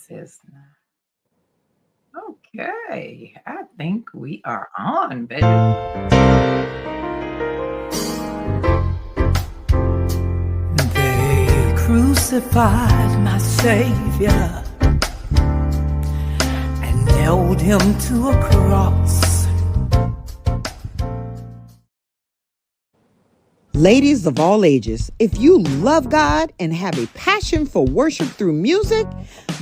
says no. Okay, I think we are on, baby. They crucified my Savior and nailed him to a cross. Ladies of all ages, if you love God and have a passion for worship through music,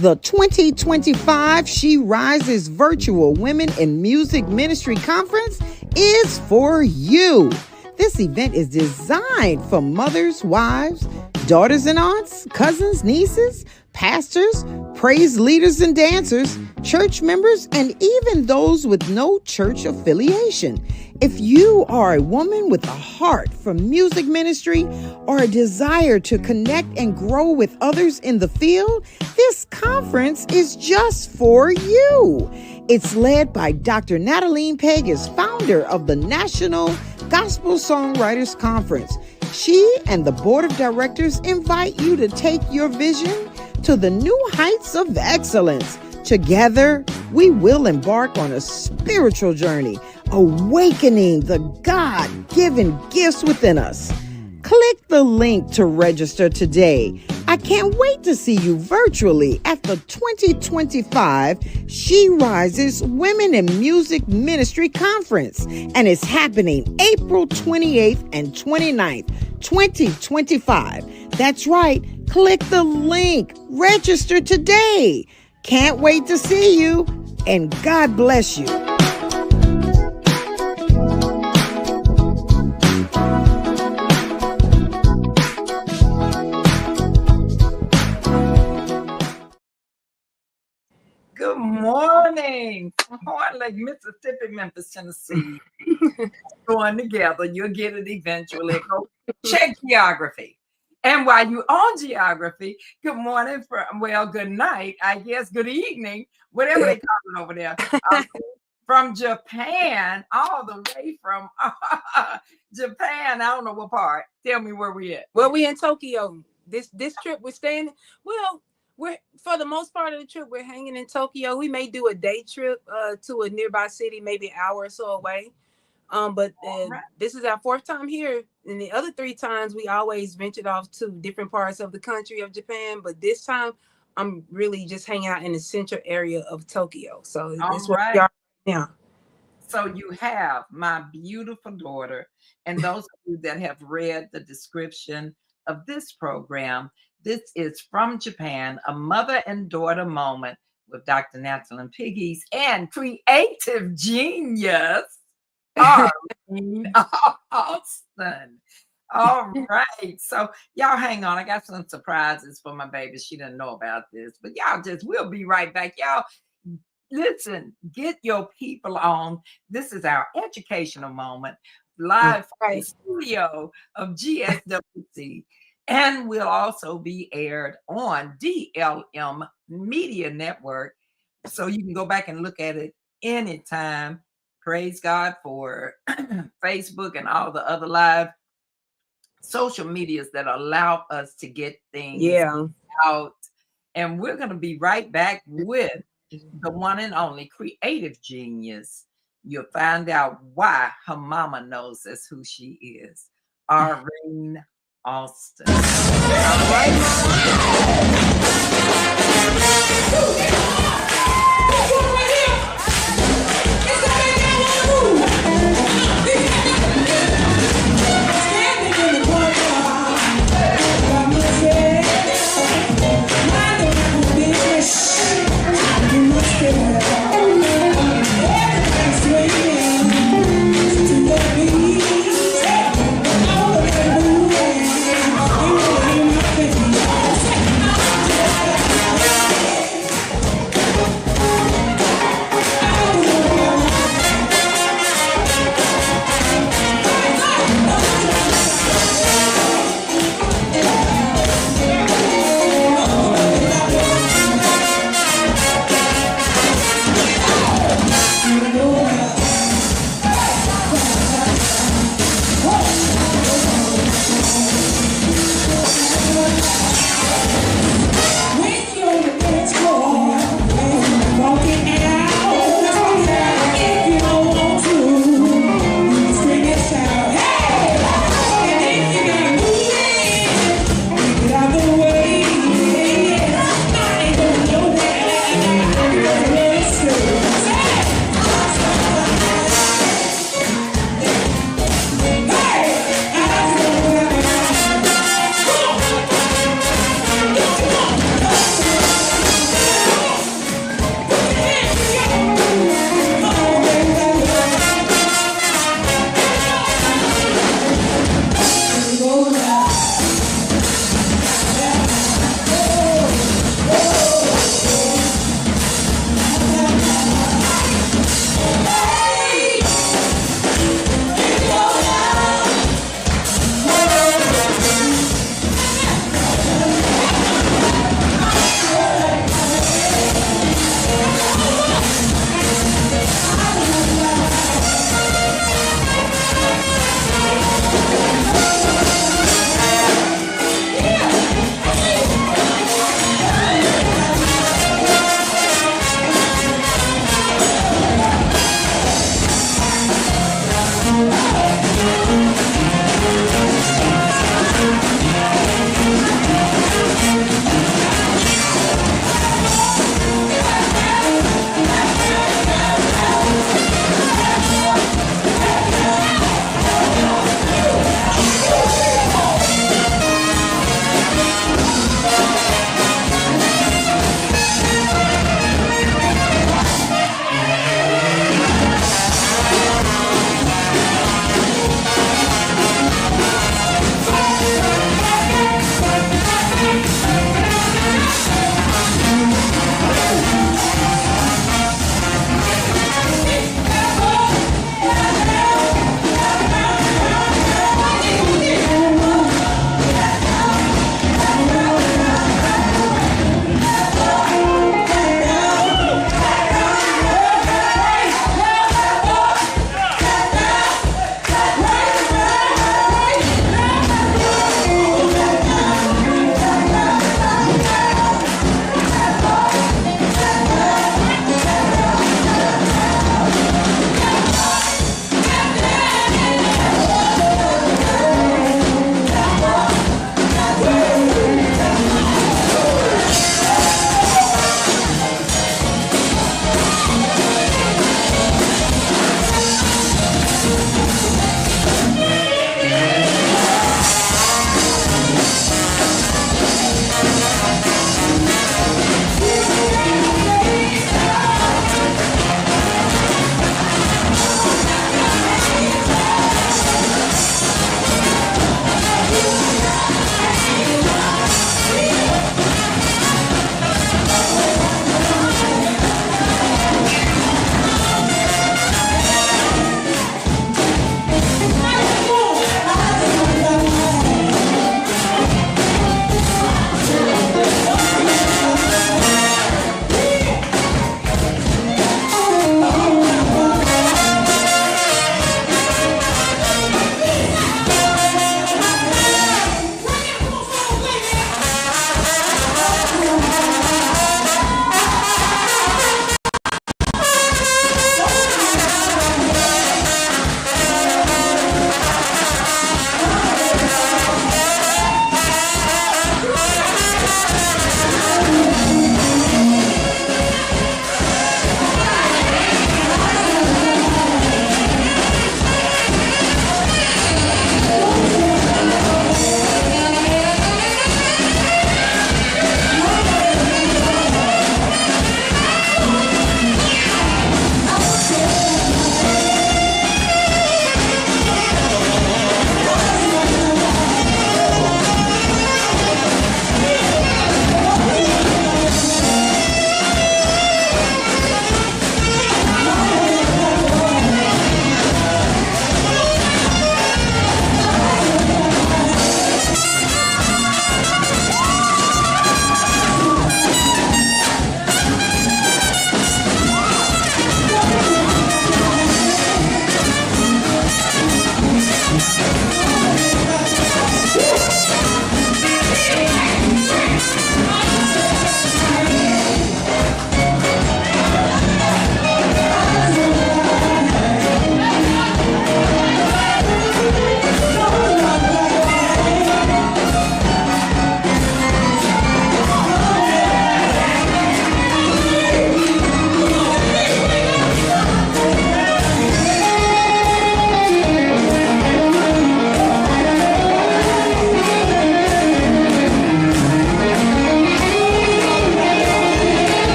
the 2025 She Rises Virtual Women in Music Ministry Conference is for you. This event is designed for mothers, wives, daughters and aunts, cousins, nieces, pastors, praise leaders and dancers, church members, and even those with no church affiliation. If you are a woman with a heart for music ministry or a desire to connect and grow with others in the field, this conference is just for you. It's led by Dr. Nataline Pegues, founder of the National Gospel Songwriters Conference. She and the board of directors invite you to take your vision to the new heights of excellence. Together, we will embark on a spiritual journey, awakening the God-given gifts within us. Click the link to register today. I can't wait to see you virtually at the 2025 She Rises Women in Music Ministry Conference, and it's happening April 28th and 29th, 2025. That's right. Click the link. Register today. Can't wait to see you, and God bless you. Good morning from Horn Lake, Mississippi, Memphis, Tennessee. Going together, you'll get it eventually. Go check geography. And while you're on geography, good morning, good night, I guess, good evening, whatever they call it over there. From Japan, all the way from Japan, I don't know what part. Tell me where we at. Well, we in Tokyo. This trip we're staying. Well, we're for the most part of the trip we're hanging in Tokyo. We may do a day trip to a nearby city, maybe an hour or so away. But this is our fourth time here. And the other 3 times we always ventured off to different parts of the country of Japan. But this time I'm really just hanging out in the central area of Tokyo. So that's what we are now. So you have my beautiful daughter, and those of you that have read the description of this program, this is from Japan, a mother and daughter moment with Dr. Nataline Pegues and creative genius, Arean Alston. All right. So y'all hang on. I got some surprises for my baby. She didn't know about this, but we'll be right back. Y'all listen, get your people on. This is our educational moment live from the studio of GSWC. And will also be aired on DLM Media Network. So you can go back and look at it anytime. Praise God for Facebook and all the other live social medias that allow us to get things out. And we're going to be right back with the one and only creative genius. You'll find out why her mama knows that's who she is. Arean Alston. All right.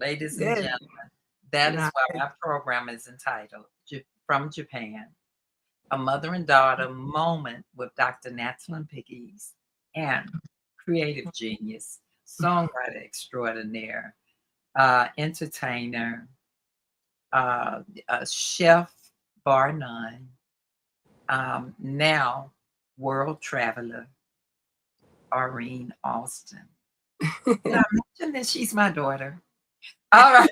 Ladies and Yes. gentlemen, that is Nah. why my program is entitled From Japan, a mother and daughter moment with Dr. Nataline Pegues, and creative genius, songwriter extraordinaire, entertainer, a chef bar none, now world traveler, Arean Alston. Did I mention that she's my daughter? All right.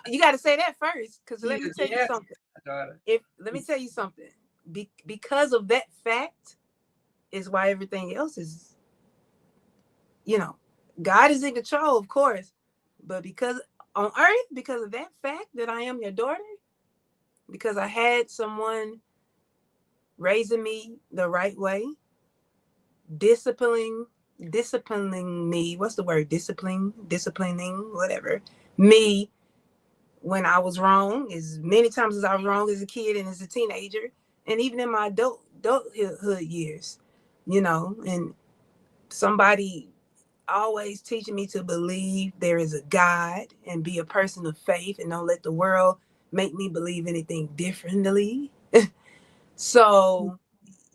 You got to say that first, because let me tell you Yes, something. my daughter. Let me tell you something. Because of that fact is why everything else is, God is in control, of course, but because on earth, because of that fact that I am your daughter, because I had someone raising me the right way, disciplining me. What's the word? Disciplining, whatever. Me when I was wrong, as many times as I was wrong as a kid and as a teenager, and even in my adulthood years, and somebody always teaching me to believe there is a God and be a person of faith and don't let the world make me believe anything differently. So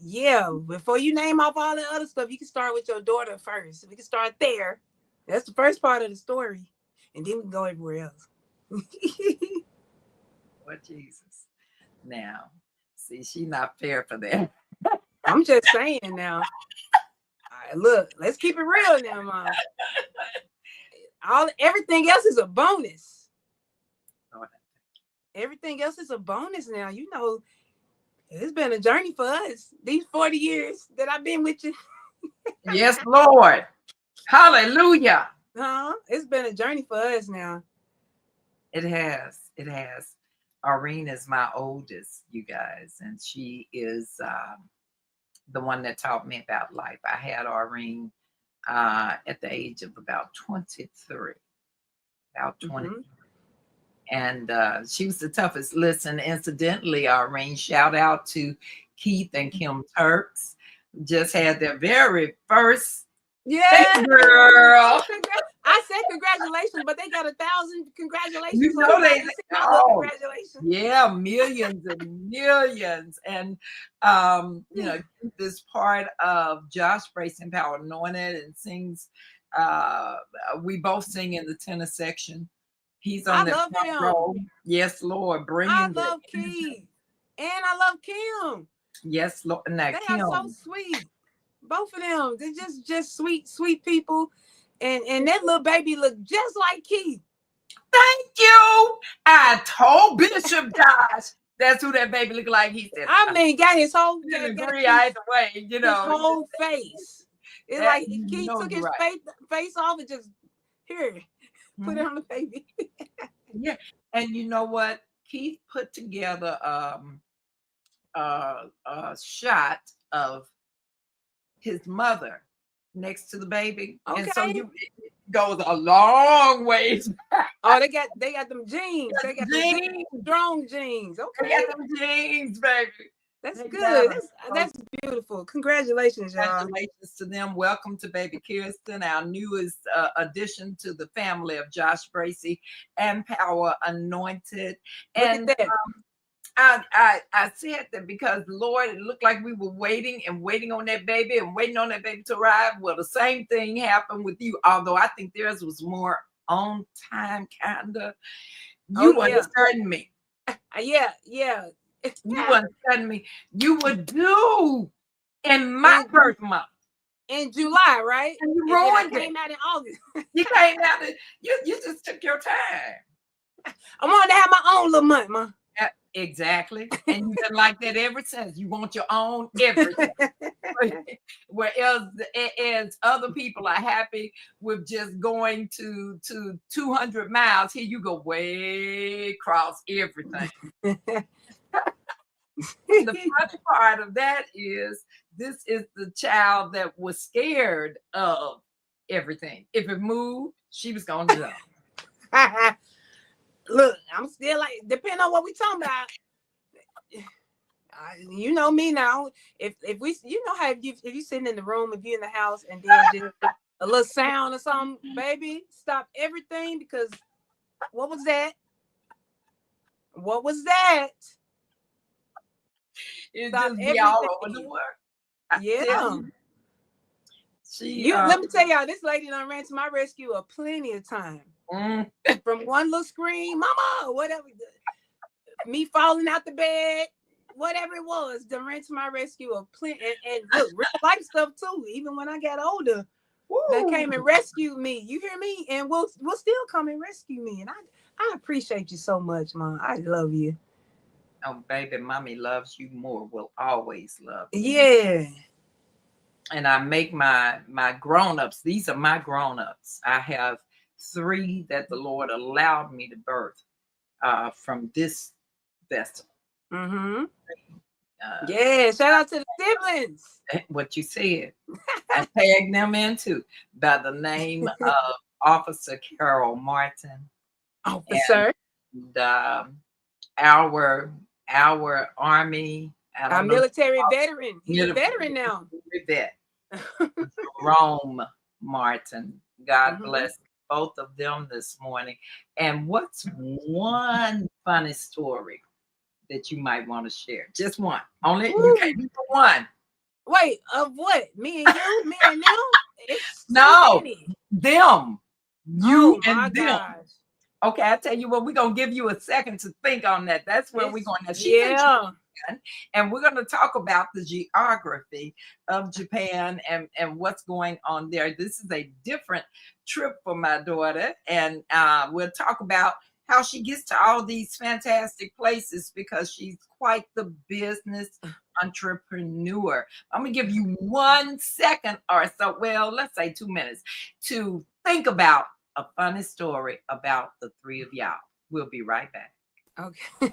yeah, before you name off all the other stuff, you can start with your daughter first. We can start there. That's the first part of the story, and then we can go everywhere else. What Jesus? Now, see, she's not fair for that. I'm just saying now. All right, look, let's keep it real now, Mom. Everything else is a bonus. Everything else is a bonus now. It's been a journey for us these 40 years that I've been with you. Yes, Lord. Hallelujah. It's been a journey for us now. It has. It has. Arean is my oldest, you guys, and she is the one that taught me about life. I had Arean at the age of about 23. About 20. Mm-hmm. And she was the toughest. Listen, incidentally, Arean, shout out to Keith and Kim Turks. Just had their very first girl. I said congratulations, but they got 1,000 congratulations. You know they congratulations. Yeah, millions and millions. And Keith is part of Josh Brace and Power Anointed and sings. We both sing in the tenor section. He's on the front row. Yes, Lord. I love Keith. And I love Kim. Yes, Lord. Now, they Kim. are so sweet. Both of them. They're just sweet people. And that little baby looked just like Keith. Thank you. I told Bishop Josh that's who that baby looked like. He said, got his whole agree either way, his whole face. It's like Keith took his face off and just put it on the baby. Yeah. And you know what? Keith put together a shot of his mother next to the baby. Okay. And so it goes a long ways back. Oh, they got them jeans. They got them strong jeans. Okay. They got them jeans, baby. That's good. That's beautiful. Congratulations, y'all. Congratulations to them. Welcome to baby Kirsten, our newest addition to the family of Josh Bracy and Power Anointed. And I said that because, Lord, it looked like we were waiting on that baby to arrive. Well, the same thing happened with you, although I think theirs was more on time, kind of. You understand me. Yeah. You understand me. You were due in my birth month. In July, right? And you ruined it. Came out in August. You came out. You just took your time. I wanted to have my own little month, Ma. Exactly. And you've been like that ever since. You want your own everything. Whereas other people are happy with just going to 200 miles. Here you go way across everything. The funny part of that is this is the child that was scared of everything. If it moved, she was going to jump. Look, I'm still like, depending on what we talking about. You know me now. If we, how if you sitting in the room, if you in the house, and then just a little sound or something, baby. Stop everything because what was that? What was that? It Stop just be all over the everything. world. I Yeah. tell you, she Let me tell y'all, this lady done ran to my rescue a plenty of time. From one little scream, mama, whatever, me falling out the bed, whatever it was, done ran to my rescue a plenty. And look, real life stuff too. Even when I got older, they came and rescued me. You hear me? And will still come and rescue me. And I appreciate you so much, Mom. I love you. Oh, baby, mommy loves you more. Will always love you. Yeah. And I make my grown-ups. These are my grown-ups. I have 3 that the Lord allowed me to birth from this vessel. Mm-hmm. Yeah. Shout out to the siblings. What you said. I tagged them in too by the name of Officer Carol Martin. Officer. And our Army, Our military veteran. He's a veteran now. Vet. Jerome Martin. God bless both of them this morning. And what's one funny story that you might want to share? Just one. Only you can't do one. Wait, of what? Me and you? Me and them? It's no, many. Them. You and them. Gosh. Okay, I tell you what, we're gonna give you a second to think on that. That's where we're going. Yeah. And we're going to talk about the geography of Japan and what's going on there. This is a different trip for my daughter, and we'll talk about how she gets to all these fantastic places because she's quite the business entrepreneur. I'm going to give you 1 second or so, well, let's say 2 minutes, to think about a funny story about the 3 of y'all. We'll be right back. Okay.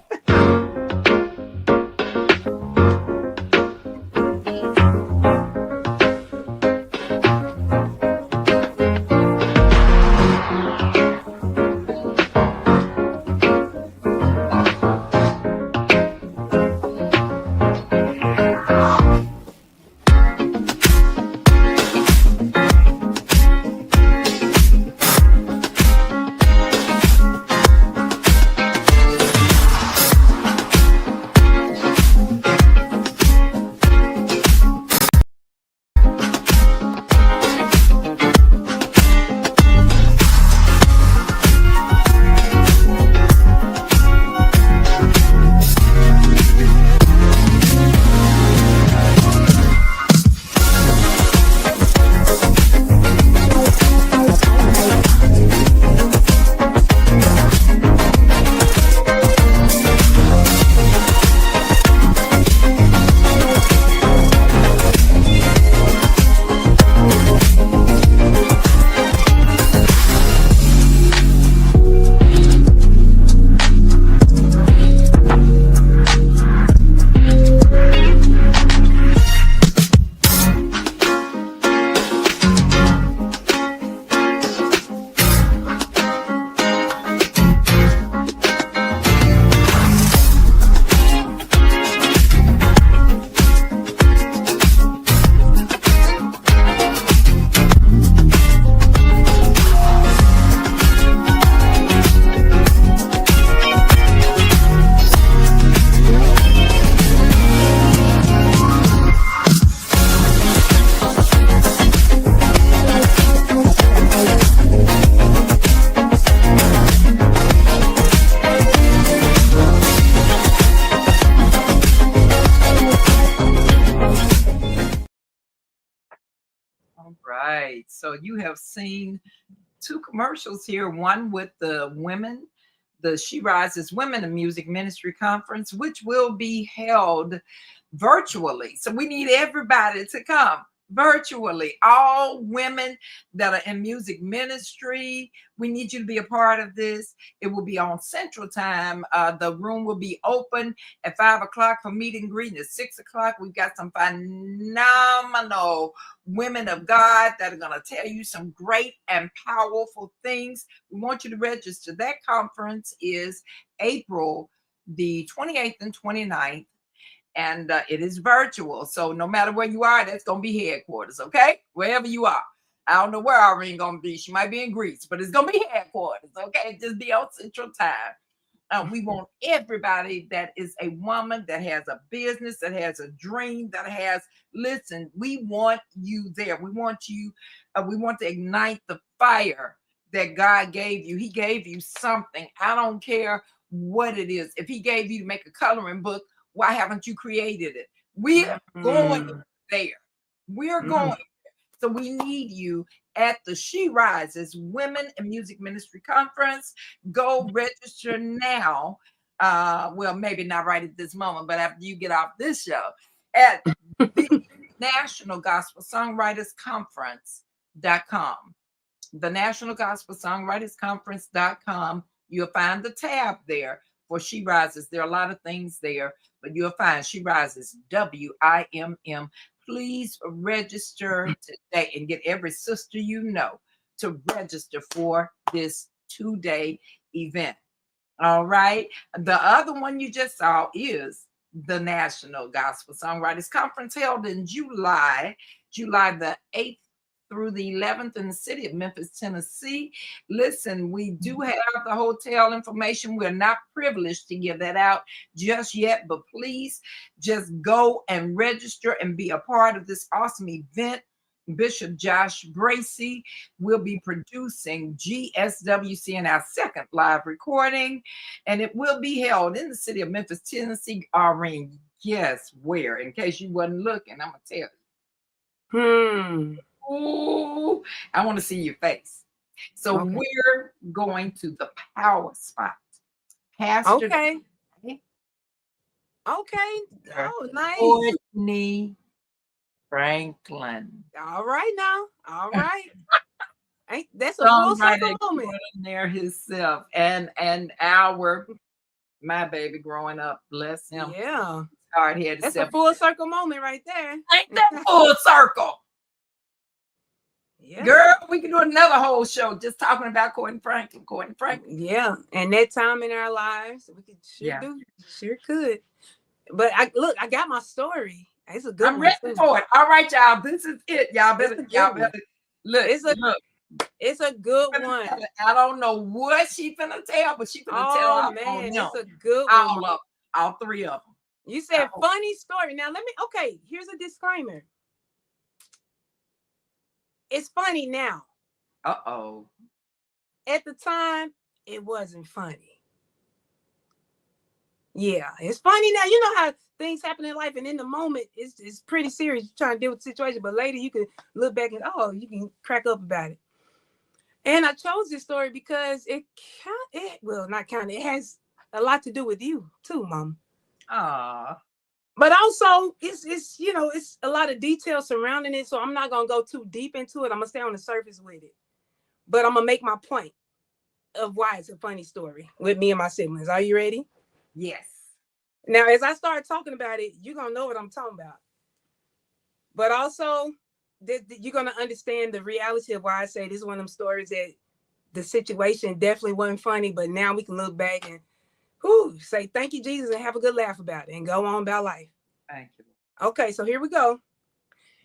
Right. So you have seen 2 commercials here, one with the women, the She Rises Women in Music Ministry Conference, which will be held virtually. So we need everybody to come virtually. All women that are in music ministry, we need you to be a part of this. It will be on Central Time. The room will be open at 5 o'clock for meet and greet. At 6 o'clock, we've got some phenomenal women of God that are going to tell you some great and powerful things. We want you to register. That conference is April the 28th and 29th. And it is virtual. So no matter where you are, that's going to be headquarters, okay? Wherever you are. I don't know where Arean gonna be. She might be in Greece, but it's gonna be headquarters. Okay, just be on Central Time. We want everybody that is a woman that has a business, that has a dream, that has, listen, we want you there. We want you, we want to ignite the fire that God gave you. He gave you something. I don't care what it is. If he gave you to make a coloring book, why haven't you created it? We're going there. We're going. So we need you at the She Rises Women in Music Ministry Conference. Go register now. Well, maybe not right at this moment, but after you get off this show at the National Gospel Songwriters Conference.com. The National Gospel Songwriters Conference.com. You'll find the tab there for She Rises. There are a lot of things there, but you'll find She Rises, WIMM. Please register today and get every sister you know to register for this 2-day event. All right. The other one you just saw is the National Gospel Songwriters Conference, held in July the 8th through the 11th in the city of Memphis, Tennessee. Listen, we do have the hotel information. We're not privileged to give that out just yet, but please just go and register and be a part of this awesome event. Bishop Josh Bracey will be producing GSWC in our second live recording, and it will be held in the city of Memphis, Tennessee. Arean, guess where? In case you wasn't looking, I'm gonna tell you. Ooh, I want to see your face. So we're going to the power spot. Pastor. Okay. Oh, nice. Courtney Franklin. All right now. All right. That's a full circle moment. There himself and my baby growing up, bless him. Yeah. Hard-headed. That's a full circle moment right there. Ain't that full circle? Yeah. Girl, we can do another whole show just talking about Courtney Franklin. Yeah, and that time in our lives, we could sure could. But I got my story. It's a good one. I'm ready for it. All right, y'all. This is it. Y'all better look. It's a good one. I don't know what she finna tell, but she finna tell. Oh man, it's a good one. All three of them. You said funny story. Now here's a disclaimer. It's funny now. Uh-oh. At the time, it wasn't funny. Yeah, it's funny now. You know how things happen in life, and in the moment, it's pretty serious. You're trying to deal with the situation, but later you can look back and you can crack up about it. And I chose this story because it has a lot to do with you too, Mom. But also, it's a lot of details surrounding it, so I'm not gonna go too deep into it. I'm gonna stay on the surface with it, but I'm gonna make my point of why it's a funny story with me and my siblings. Are you ready? Yes. Now, as I start talking about it, you're gonna know what I'm talking about. But also, you're gonna understand the reality of why I say this is one of them stories that the situation definitely wasn't funny, but now we can look back and say thank you, Jesus, and have a good laugh about it and go on about life. Thank you. Okay, so here we go.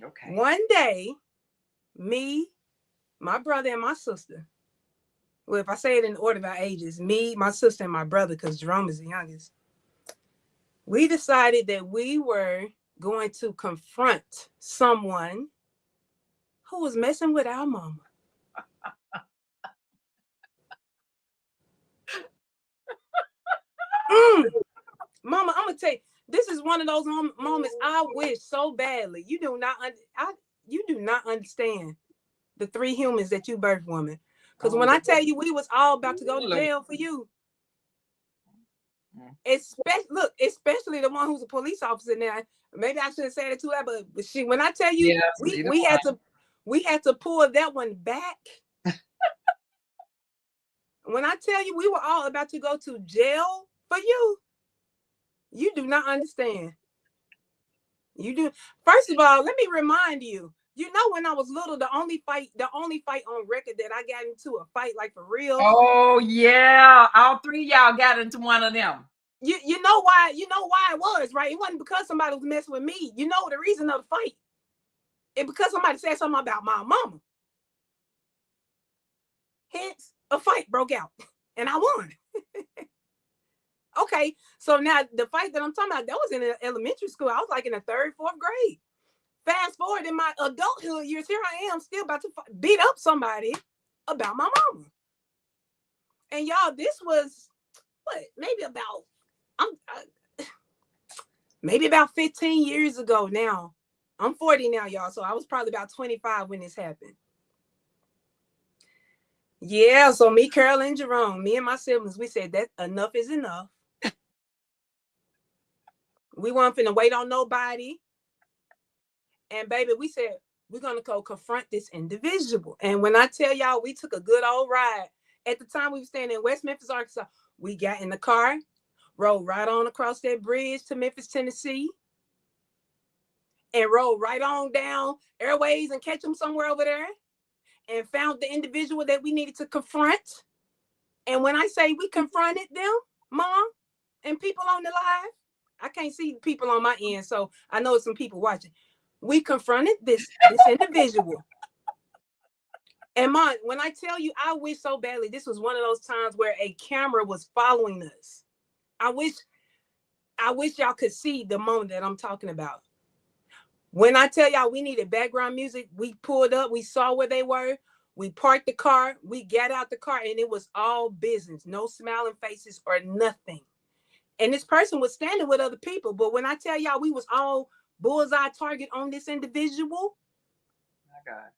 Okay. One day, me, my brother, and my sister. Well, if I say it in order of our ages, me, my sister, and my brother, because Jerome is the youngest. We decided that we were going to confront someone who was messing with our mama. Mama, I'm gonna tell you, this is one of those moments I wish so badly. You do not understand the three humans that you birthed, woman. Because when I tell you we was all about to go to jail for you, especially the one who's a police officer now. Maybe I shouldn't say it too loud, but when I tell you, we had to pull that one back. When I tell you we were all about to go to jail for you, you do not understand. You do. First of all, let me remind you. You know, when I was little, the only fight on record that I got into a fight, like for real. Oh yeah, all three of y'all got into one of them. You know why? You know why it was, right? It wasn't because somebody was messing with me. You know the reason of the fight. It because somebody said something about my mama. Hence, a fight broke out, and I won. Okay, so now the fight that I'm talking about, that was in elementary school. I was like in the 3rd, 4th grade. Fast forward in my adulthood years, here I am still about to beat up somebody about my mama. And y'all, this was what, maybe about 15 years ago now. I'm 40 now, y'all, so I was probably about 25 when this happened. Yeah, so me, Carol, and Jerome, me and my siblings, we said that enough is enough. We weren't finna wait on nobody. And baby, we said, we're gonna go confront this individual. And when I tell y'all, we took a good old ride. At the time we were staying in West Memphis, Arkansas. We got in the car, rode right on across that bridge to Memphis, Tennessee, and rode right on down Airways and catch them somewhere over there, and found the individual that we needed to confront. And when I say we confronted them, Mom, and people on the live, I can't see people on my end, so I know some people watching. We confronted this individual. And Mom, when I tell you, I wish so badly this was one of those times where a camera was following us. I wish y'all could see the moment that I'm talking about. When I tell y'all we needed background music, we pulled up, we saw where they were, we parked the car, we got out the car, and it was all business, no smiling faces or nothing. And this person was standing with other people. But when I tell y'all we was all bullseye target on this individual, My God.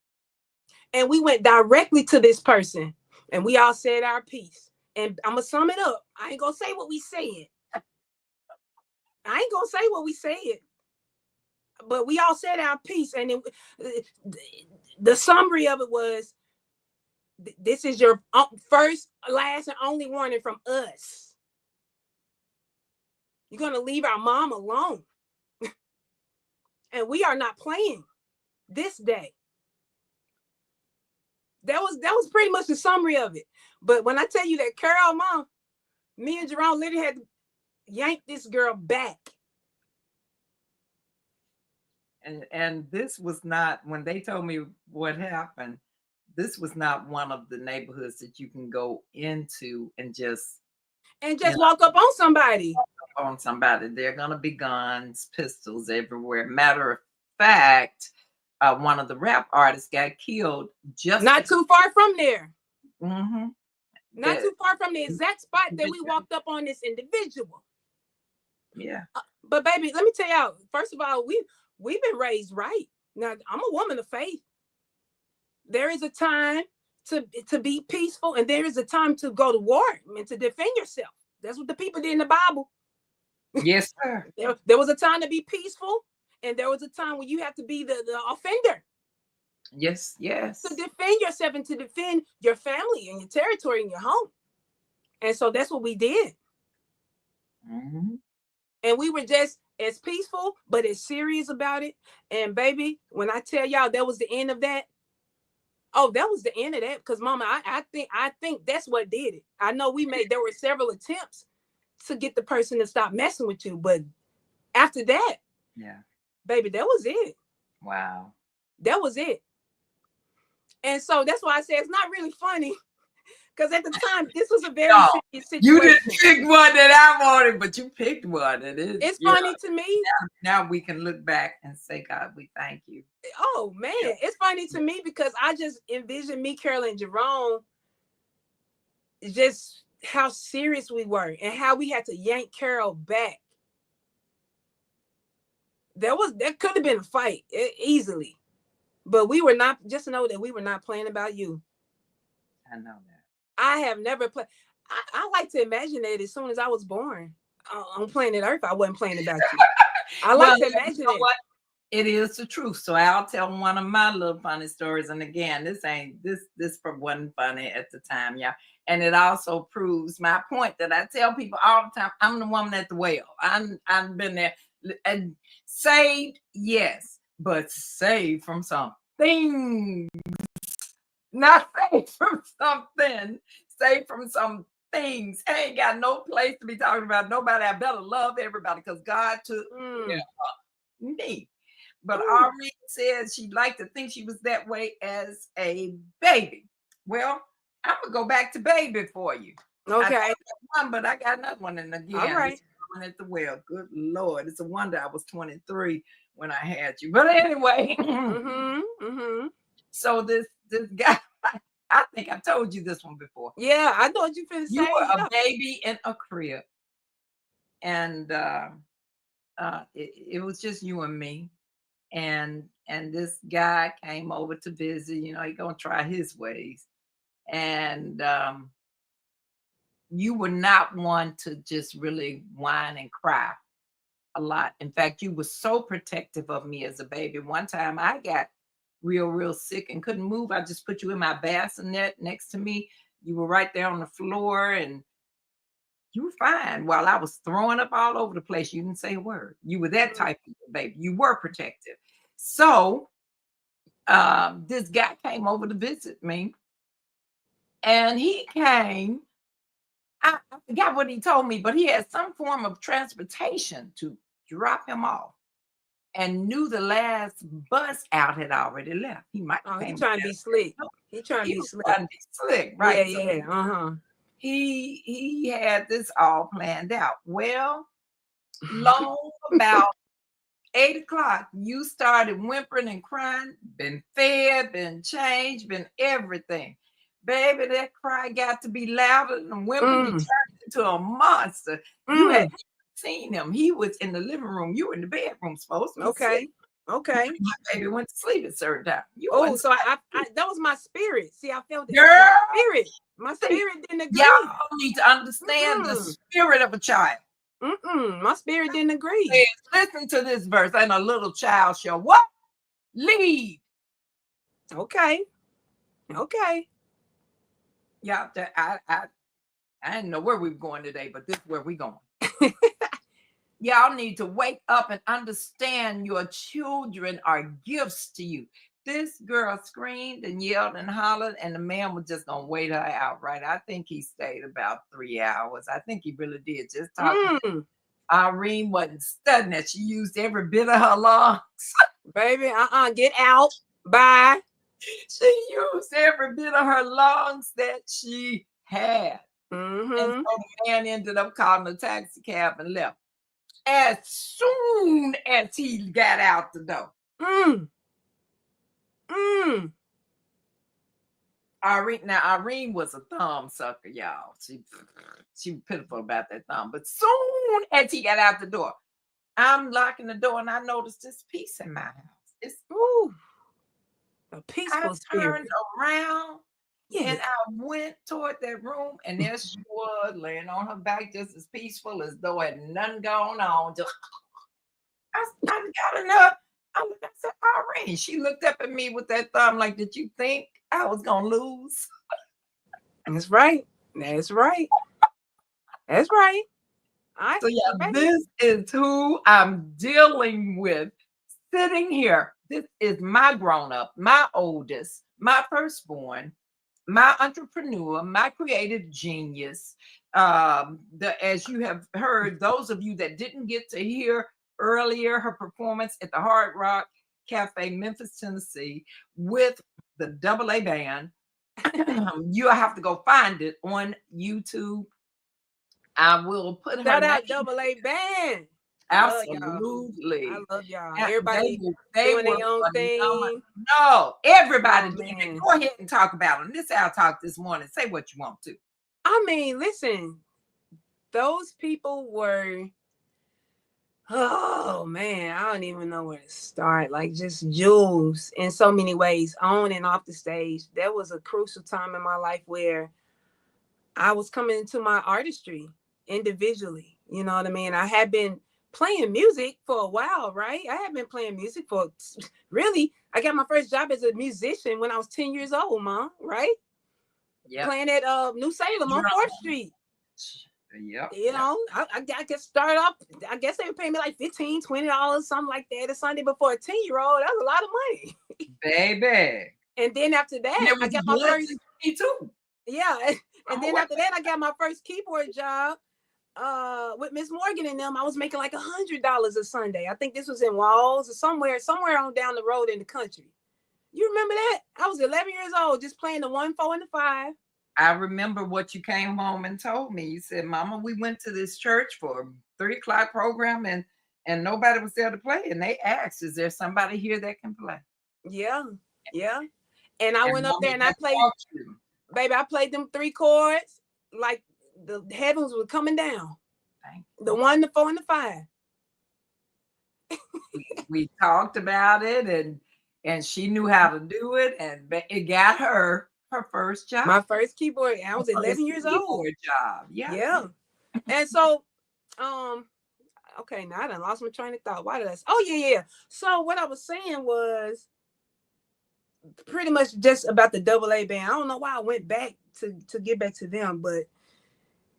and we went directly to this person and we all said our piece. And I'm gonna sum it up. I ain't gonna say what we said. But we all said our piece. And the summary of it was, this is your first, last, and only warning from us. You're going to leave our mom alone. And we are not playing this day. That was pretty much the summary of it. But when I tell you that Carol, Mom, me and Jerome literally had to yank this girl back. And this was not, when they told me what happened, this was not one of the neighborhoods that you can go into and just walk up on somebody. They're gonna be guns, pistols everywhere. Matter of fact, one of the rap artists got killed just not too far from there. Mm-hmm. Not too far from the exact spot that we walked up on this individual. Yeah. But baby, let me tell y'all, first of all, we've been raised right. Now, I'm a woman of faith. There is a time to be peaceful, and there is a time to go to war and to defend yourself. That's what the people did in the Bible. Yes, sir. There was a time to be peaceful, and there was a time when you have to be the offender. Yes, yes. To defend yourself and to defend your family and your territory and your home. And so that's what we did. Mm-hmm. And we were just as peaceful, but as serious about it. And baby, when I tell y'all that was the end of that, that was the end of that. Because Mama, I think that's what did it. I know there were several attempts to get the person to stop messing with you, but after that, yeah, baby, that was it. Wow. That was it. And so that's why I say it's not really funny. Because at the time, this was a very serious situation. You didn't pick one that I wanted, but you picked one. It's funny to me. Now we can look back and say, God, we thank you. Oh, man. Yeah. It's funny to me because I just envisioned me, Carol, and Jerome, just how serious we were and how we had to yank Carol back. There could have been a fight easily. But we were not, just know that we were not playing about you. I know that. I have never played. I like to imagine that as soon as I was born on planet Earth, I wasn't playing about you. I like to imagine it. It is the truth. So I'll tell one of my little funny stories. And again, this wasn't funny at the time, yeah. And it also proves my point that I tell people all the time. I'm the woman at the well. I've been there and saved, yes, but saved from something. Not saved from something, saved from some things. I ain't got no place to be talking about nobody. I better love everybody because God took me. But Arean says she'd like to think she was that way as a baby. Well, I'm gonna go back to baby for you. I Okay. got one, but I got another one in the All again. right. This one at the well. Good Lord. It's a wonder I was 23 when I had you. But anyway, Mm-hmm. Mm-hmm. so this guy, I think I told you this one before. Yeah, I know what you finna You say. were a Yeah. baby in a crib, and it was just you and me. And this guy came over to visit. You know, he gonna try his ways, and you were not one to just really whine and cry a lot. In fact, you were so protective of me as a baby. One time I got real sick and couldn't move. I just put you in my bassinet next to me. You were right there on the floor and you were fine while I was throwing up all over the place. You didn't say a word. You were that type of baby. You were protective. So this guy came over to visit me and he came. I forgot what he told me, but he had some form of transportation to drop him off and knew the last bus out had already left. He might Oh, have he came trying to be slick. He trying to he be was slick. trying to be slick, Yeah, right? So yeah. Uh-huh. he had this all planned out. Well, long about 8 o'clock, you started whimpering and crying, been fed, been changed, been everything. Baby, that cry got to be louder than whimpering. You Mm, turned into a monster. You had mm. seen him. He was in the living room. You were in the bedroom, supposed to be Okay. asleep. Okay. My baby went to sleep at a certain time. You Oh, wasn't so I that was my spirit. See, I felt it. girl. My See, spirit didn't y'all agree. need to understand the Mm-mm. spirit of a child. Mm-mm. My spirit didn't agree. Says, listen to this verse, and a little child shall what? Lead. Okay. Okay. Yeah, I didn't know where we were going today, but this is where we going. Y'all need to wake up and understand your children are gifts to you. This girl screamed and yelled and hollered, and the man was just gonna wait her out, right? I think he stayed about 3 hours. I think he really did. Just talking. Mm. Irene wasn't studying that. She used every bit of her lungs. Baby, get out. Bye. She used every bit of her lungs that she had. And so Mm-hmm. the man ended up calling a taxi cab and left. As soon as he got out the door, Mm. Mm. Irene was a thumb sucker, y'all. She was pitiful about that thumb. But soon as he got out the door, I'm locking the door and I noticed this peace in my house. It's Ooh. A I peaceful spirit. turned around Yeah. and I went toward that room, and there she was laying on her back, just as peaceful as though had nothing going on. Just I got enough. I said, Irene. She looked up at me with that thumb, like, did you think I was gonna lose? That's right. That's right. That's right. So yeah, Right. this is who I'm dealing with sitting here. This is my grown-up, my oldest, my firstborn, my entrepreneur, my creative genius. As you have heard, those of you that didn't get to hear earlier her performance at the Hard Rock Cafe, Memphis, Tennessee, with the Double A Band, you'll have to go find it on YouTube. I will put her Shout name. out Double A Band. Absolutely. I love y'all. And Everybody they doing were their own thing. no, everybody Oh, doing man. it. Go ahead and talk about them. This is our talk this morning. Say what you want to. I mean, listen, those people were, oh man, I don't even know where to start. Like just jewels in so many ways, on and off the stage. There was a crucial time in my life where I was coming into my artistry individually. You know what I mean? I had been playing music for a while, right? I had been playing music for really, I got my first job as a musician when I was 10 years old, Mom, right? Yeah. Playing at New Salem on 4th Street. Yeah. You know, I guess start off, I guess they would pay me like $15, $20, something like that a Sunday before a 10-year-old. That's a lot of money. Baby. And then after that, I got my first too. Yeah. And then after that, I got my first keyboard job with Miss Morgan and them. I was making like $100 a Sunday. I think this was in Walls or somewhere on down the road in the country. You remember that? I was 11 years old, just playing the 1, 4, and the 5. I remember what you came home and told me. You said, "Mama, we went to this church for a 3 o'clock program, and nobody was there to play. And they asked, is there somebody here that can play?" Yeah, yeah. And I And went up Mama there and I just played, taught you. baby. I played them 3 chords like the heavens were coming down. Thank The 1, the 4, and the 5. We talked about it, and she knew how to do it, and it got her first job. My first keyboard. I Her was first 11 years old. keyboard job. Yeah. Yeah. And so, okay, now I done lost my train of thought. Why did I? Oh yeah. So what I was saying was pretty much just about the AA band. I don't know why I went back to get back to them, but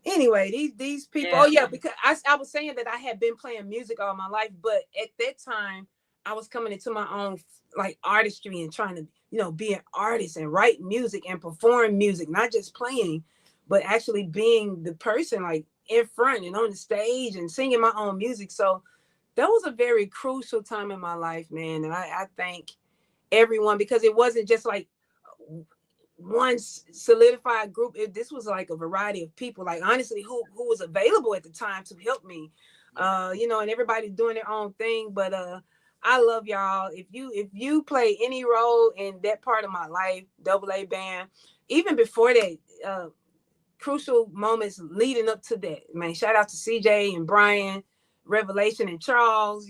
anyway, these people. Yeah. Oh yeah, because I was saying that I had been playing music all my life, but at that time I was coming into my own like artistry and trying to be an artist and write music and perform music, not just playing, but actually being the person like in front and on the stage and singing my own music. So that was a very crucial time in my life, man, and I thank everyone, because it wasn't just like one solidified group. This was like a variety of people, like honestly who was available at the time to help me, and everybody's doing their own thing, but I love y'all. If you play any role in that part of my life, AA band, even before that, crucial moments leading up to that, man, shout out to CJ and Brian, Revelation and Charles,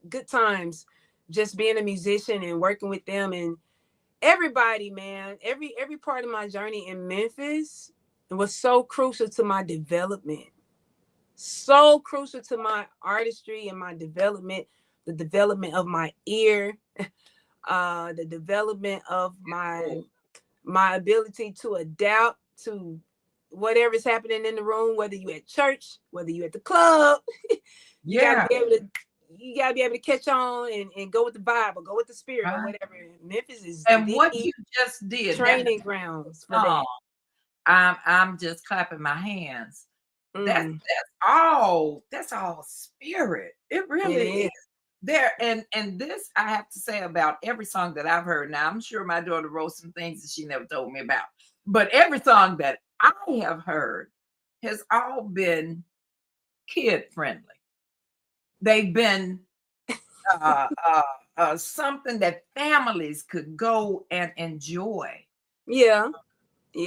good times just being a musician and working with them, and everybody, man, every part of my journey in Memphis was so crucial to my development, so crucial to my artistry and my development, the development of my ear, the development of my ability to adapt to whatever's happening in the room, whether you at church, whether you at the club. You gotta be able to catch on and go with the vibe or go with the spirit or whatever. Memphis is And what you just did, training grounds for that. I'm just clapping my hands. That's all spirit. It really is. There, and this I have to say about every song that I've heard. Now I'm sure my daughter wrote some things that she never told me about, but every song that I have heard has all been kid friendly. They've been something that families could go and enjoy. Yeah.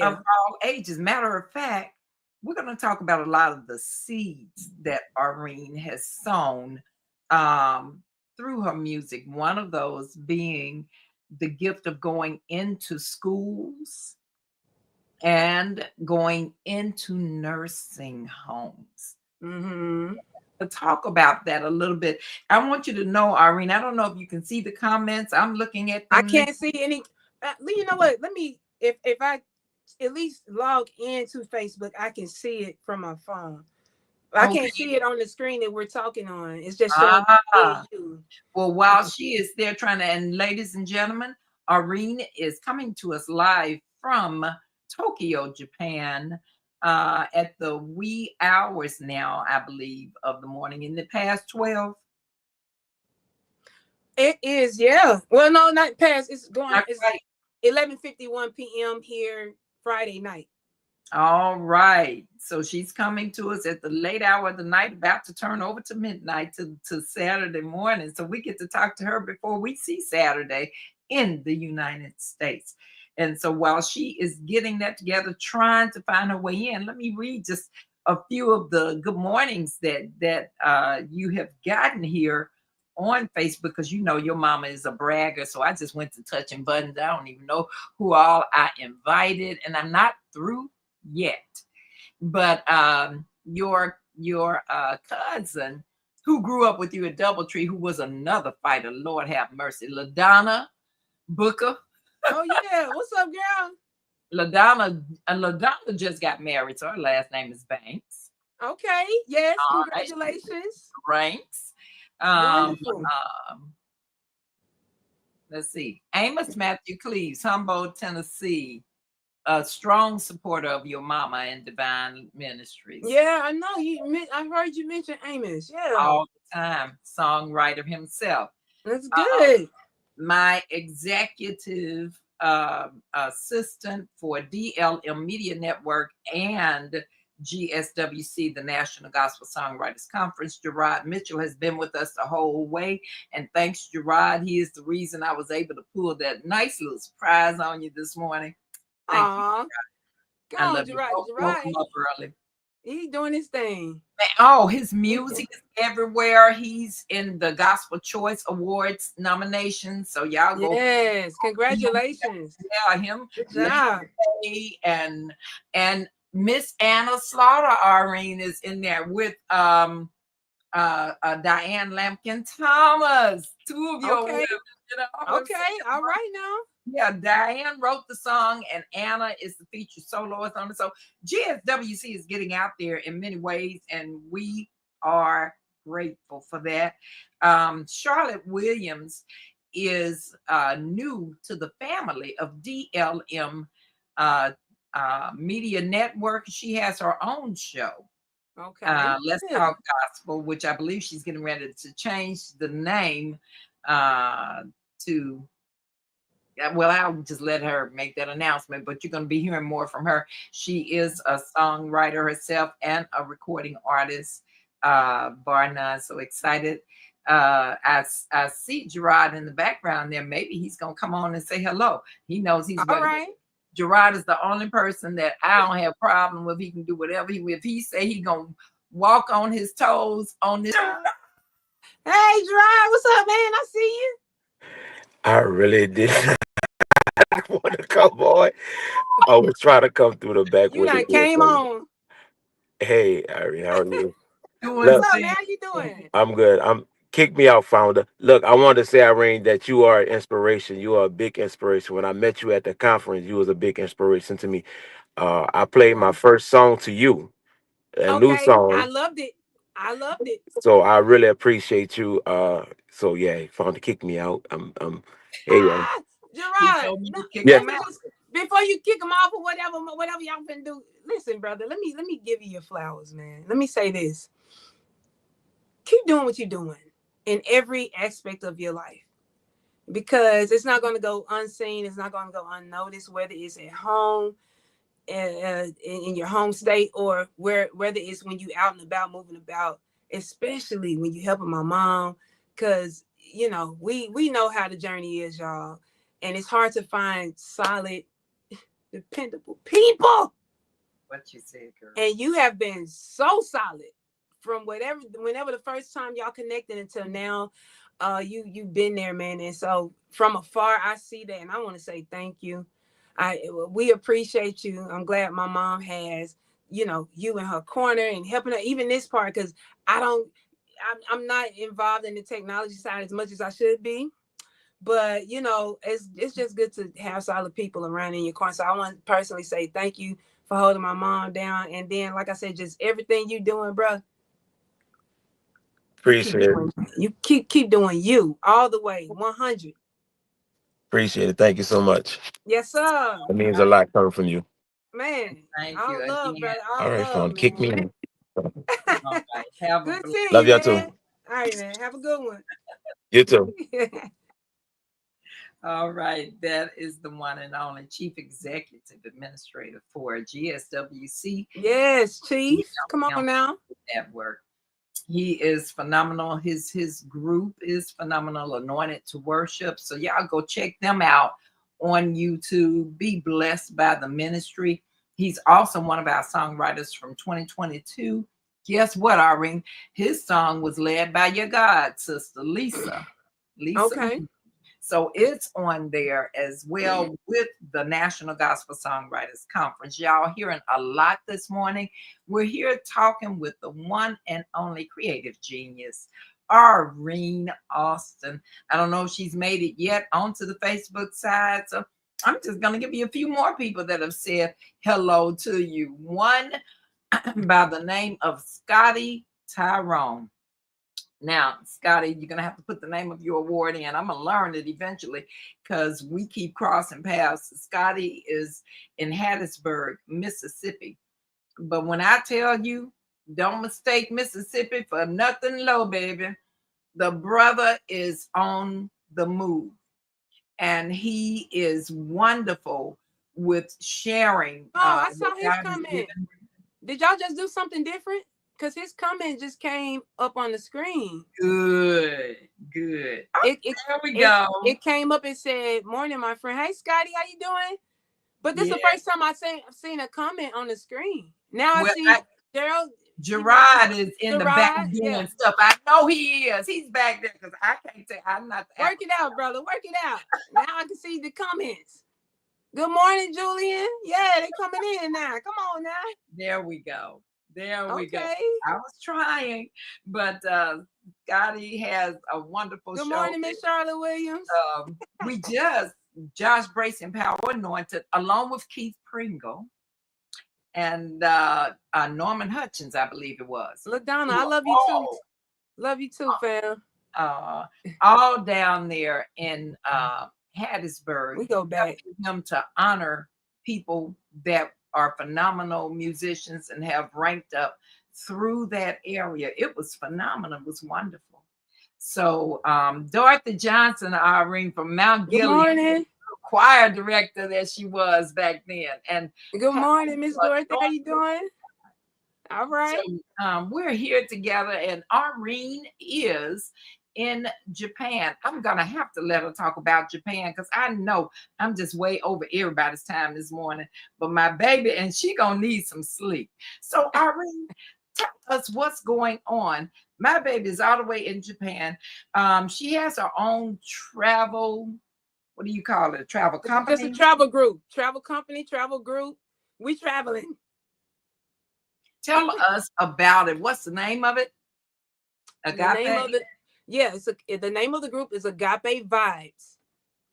Of all ages. Matter of fact, we're going to talk about a lot of the seeds that Arean has sown through her music. One of those being the gift of going into schools and going into nursing homes. To talk about that a little bit. I want you to know, Arean, I don't know if you can see the comments. I'm looking at them. I can't see any. You know what? Let me, if I at least log into Facebook, I can see it from my phone. I can't see it on the screen that we're talking on. It's just showing you. Well, while she is there trying to, and ladies and gentlemen, Arean is coming to us live from Tokyo, Japan, at the wee hours now, I believe, of the morning. In the past 12. It is, yeah. Well, no, not past. It's going. Not it's quite. 11:51 p.m. here Friday night. All right. So she's coming to us at the late hour of the night, about to turn over to midnight to Saturday morning. So we get to talk to her before we see Saturday in the United States. And so while she is getting that together, trying to find her way in, let me read just a few of the good mornings that you have gotten here on Facebook, because your mama is a bragger. So I just went to touching buttons. I don't even know who all I invited, and I'm not through yet. But your cousin who grew up with you at Doubletree, who was another fighter, Lord have mercy, LaDonna Booker. Oh yeah, what's up, girl? LaDonna just got married, so her last name is Banks. Okay, yes, congratulations. Ranks. Wonderful. Let's see. Amos Matthew Cleves, Humboldt, Tennessee. A strong supporter of your mama and Divine Ministries. Yeah, I know. I heard you mention Amos. Yeah. All the time. Songwriter himself. That's good. My executive assistant for DLM Media Network and GSWC, the National Gospel Songwriters Conference. Gerard Mitchell has been with us the whole way. And thanks, Gerard. He is the reason I was able to pull that nice little surprise on you this morning. Thank you. Come on, Gerard. Woke him up early. He's doing his thing. Oh, his music is everywhere. He's in the Gospel Choice Awards nomination. So y'all go. Yes, congratulations. Yeah, him. Good job. And Miss Anna Slaughter Arean is in there with Diane Lampkin Thomas. Two of you. Okay. Okay. All right now. Yeah, Diane wrote the song and Anna is the featured soloist on it. So GSWC is getting out there in many ways, and we are grateful for that. Charlotte Williams is new to the family of DLM Media Network. She has her own show. Okay. Let's Talk Gospel, which I believe she's getting ready to change the name to. Well, I'll just let her make that announcement, but you're going to be hearing more from her. She is a songwriter herself and a recording artist, bar none. So excited. I see Gerard in the background there. Maybe he's going to come on and say hello. He knows he's all right. Gerard is the only person that I don't have a problem with. He can do whatever if he say he going to walk on his toes on this. Hey, Gerard, what's up, man? I see you. I really did not want to come on. I was trying to come through the back. You done came on. Hey, Ari, how are you? What's up, man? How you doing? I'm good. Kick me out, founder. Look, I wanted to say, Irene, that you are an inspiration. You are a big inspiration. When I met you at the conference, you was a big inspiration to me. I played my first song to you, a new song. I loved it. So I really appreciate you. So yeah, founder, kick me out. Gerard, yes. Before you kick him off or whatever y'all can do, listen, brother. Let me give you your flowers, man. Let me say this: keep doing what you're doing in every aspect of your life, because it's not going to go unseen. It's not going to go unnoticed, whether it's at home, in your home state, or whether it's when you out and about, moving about, especially when you helping my mom, because we know how the journey is, y'all, and it's hard to find solid, dependable people. What you said, girl. And you have been so solid from whenever the first time y'all connected until now. You've been there, man. And so from afar, I see that, and I want to say thank you. We appreciate you. I'm glad my mom has, you in her corner and helping her, even this part, because I'm not involved in the technology side as much as I should be. But, it's just good to have solid people around in your corner. So I want to personally say thank you for holding my mom down. And then, like I said, just everything you doing, bro. Appreciate it. You keep doing you all the way, 100. Appreciate it. Thank you so much. Yes, sir. It means a lot coming from you. Man, thank all you love, again. brother. All right, fun. Kick me in. All right. Good seeing love you, y'all too. All right, man. Have a good one. You too. All right. That is the one and only Chief Executive Administrator for GSWC. Yes, Chief. Come on now. Network. He is phenomenal. His group is phenomenal, Anointed to Worship. So y'all go check them out on YouTube. Be blessed by the ministry. He's also one of our songwriters from 2022. Guess what, Irene? His song was led by your God sister, Lisa. Okay. So it's on there as well with the National Gospel Songwriters Conference. Y'all hearing a lot this morning. We're here talking with the one and only creative genius, Arean Alston. I don't know if she's made it yet onto the Facebook side. So I'm just going to give you a few more people that have said hello to you. One by the name of Scotty Tyrone. Now, Scotty, you're going to have to put the name of your award in. I'm going to learn it eventually because we keep crossing paths. Scotty is in Hattiesburg, Mississippi. But when I tell you, don't mistake Mississippi for nothing low, baby. The brother is on the move. and he is wonderful with sharing Oh, I what saw his God has comment. given. Did y'all just do something different? Because his comment just came up on the screen. Good, good. Oh, It there we go. it came up and said, "Morning, my friend. Hey, Scotty, how you doing?" But this is Yeah. the first time I've seen a comment on the screen. Now I Well, see Gerald. Gerard is in the back Gerard, doing yeah. stuff. I know he is. He's back there because I can't tell. I'm not the Work it out, brother. Work it out. Now I can see the comments. Good morning, Julian. Yeah, they coming in now. Come on now. There we go. There we go. Okay. I was trying, but Scotty has a wonderful Good show. morning, Miss Charlotte Williams. We just Josh Brace and Power Anointed, along with Keith Pringle and Norman Hutchins, I believe it was. LaDonna, I love you too. Love you too, fam. All down there in Hattiesburg. We go back. Him to honor people that are phenomenal musicians and have ranked up through that area. It was phenomenal. It was wonderful. So Dorothy Johnson, Irene from Mount Good Gilead, morning. choir director that she was back then. And good morning, Miss Dorothy. How you doing? All right. So, we're here together, and Irene is in Japan. I'm gonna have to let her talk about Japan because I know I'm just way over everybody's time this morning. But my baby, and she gonna need some sleep. So Irene, tell us what's going on. My baby is all the way in Japan. She has her own travel. What do you call it? A travel company? Just a travel group. Travel company, travel group. We traveling. Tell us about it. What's the name of it? Agape? The name of the group is Agape Vibes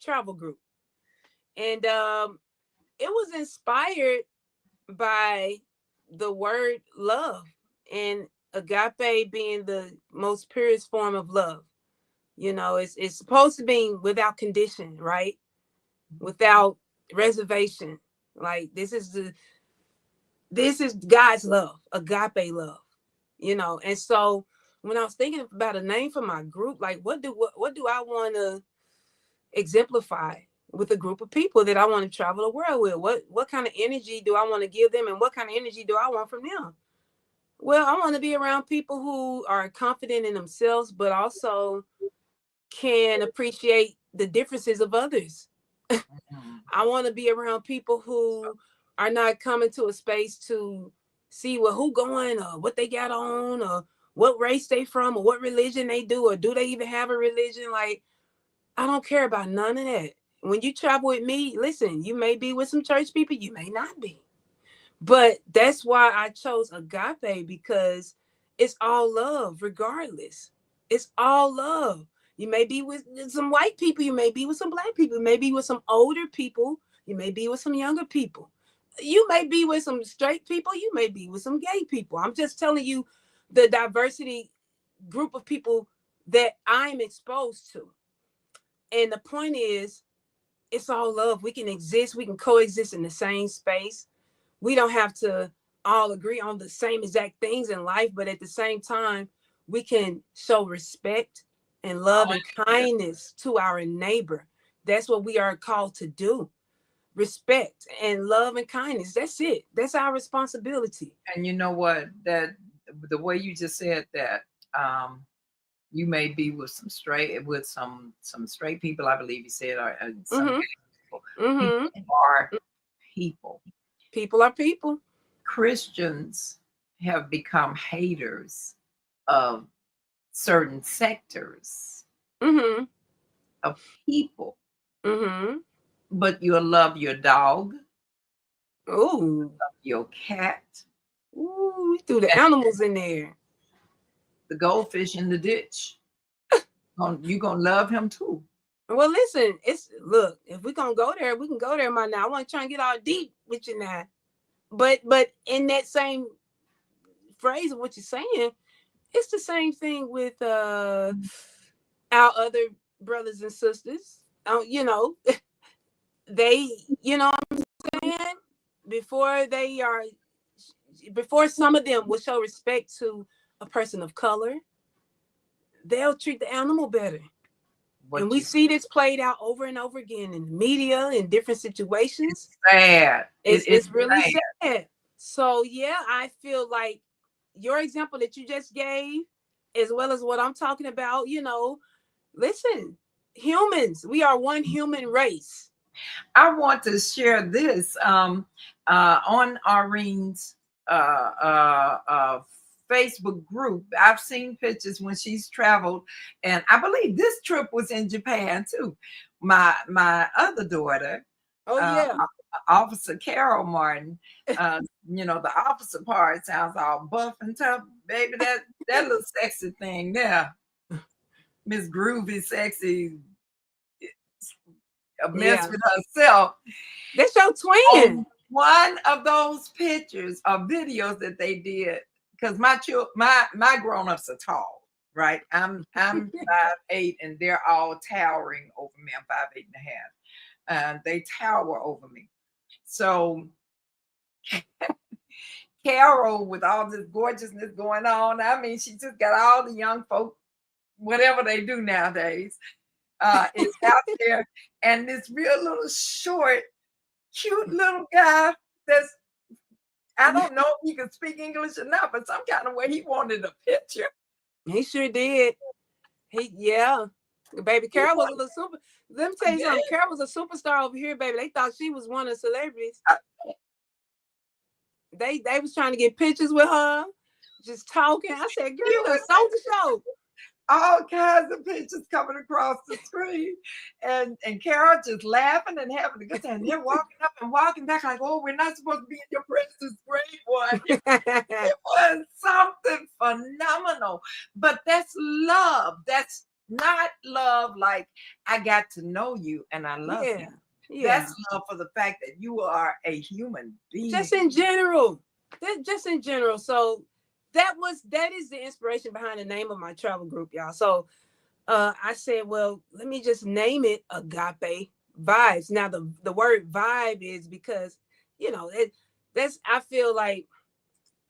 Travel Group. And it was inspired by the word love, and agape being the most purest form of love. You know, it's supposed to be without condition, right? Without reservation. Like this is God's love, agape love, you know. And so when I was thinking about a name for my group, like what do I want to exemplify with a group of people that I want to travel the world with? What kind of energy do I want to give them, and what kind of energy do I want from them? Well, I want to be around people who are confident in themselves, but also can appreciate the differences of others. I want to be around people who are not coming to a space to see who going or what they got on or what race they from or what religion they do or do they even have a religion. Like, I don't care about none of that. When you travel with me, listen, you may be with some church people, you may not be. But that's why I chose agape, because it's all love regardless. It's all love. You may be with some white people, you may be with some black people, you may be with some older people, you may be with some younger people. You may be with some straight people, you may be with some gay people. I'm just telling you the diversity group of people that I'm exposed to. And the point is, it's all love. We can exist, we can coexist in the same space. We don't have to all agree on the same exact things in life, but at the same time, we can show respect and love and kindness to our neighbor. That's what we are called to do. Respect and love and kindness. That's it. That's our responsibility. And you know what? That the way you just said that, you may be with some straight people, I believe you said, or some gay people. People are people. People are people. Christians have become haters of certain sectors of people. But you'll love your dog. Ooh. Love your cat. Ooh, we threw the animals in there. The goldfish in the ditch. You're gonna love him too. Well, listen, look, if we're gonna go there, we can go there, now. I want to try and get all deep with you now. But in that same phrase of what you're saying, it's the same thing with our other brothers and sisters. You know, they, you know what I'm saying? Before some of them will show respect to a person of color, they'll treat the animal better. And What we you see this played out over and over again in the media in different situations. sad. It's It's really sad. sad. So yeah, I feel like your example that you just gave, as well as what I'm talking about, listen, humans, we are one human race. I want to share this on Arene's Facebook group. I've seen pictures when she's traveled, and I believe this trip was in Japan too. My other daughter, Oh uh, yeah. Officer Carol Martin, the officer part sounds all buff and tough, baby. That little sexy thing there, Miss Groovy, sexy, a mess Yeah. with herself. That's your twin. On one of those pictures or videos that they did, because my grown-ups are tall, right? I'm 5'8", and they're all towering over me. I'm 5'8" and a half. They tower over me. So Carol, with all this gorgeousness going on, I mean, she just got all the young folk, whatever they do nowadays, is out there, and this real little short, cute little guy that's, I don't know if he could speak English or not, but some kind of way he wanted a picture. He sure did. Yeah. Baby, Carol was a little super. Let me tell you something. Carol was a superstar over here, baby. They thought she was one of the celebrities. They was trying to get pictures with her, just talking. I said, girl, you done sold the show. All kinds of pictures coming across the screen, and Carol just laughing and having a good time. They're walking up and walking back like, oh, we're not supposed to be in your presence, great one. It was something phenomenal. But that's love. That's not love like I got to know you and I love you. Yeah. That's love for the fact that you are a human being. Just in general. Just in general. So that is the inspiration behind the name of my travel group, y'all. So I said, well, let me just name it Agape Vibes. Now the word vibe is because, that's, I feel like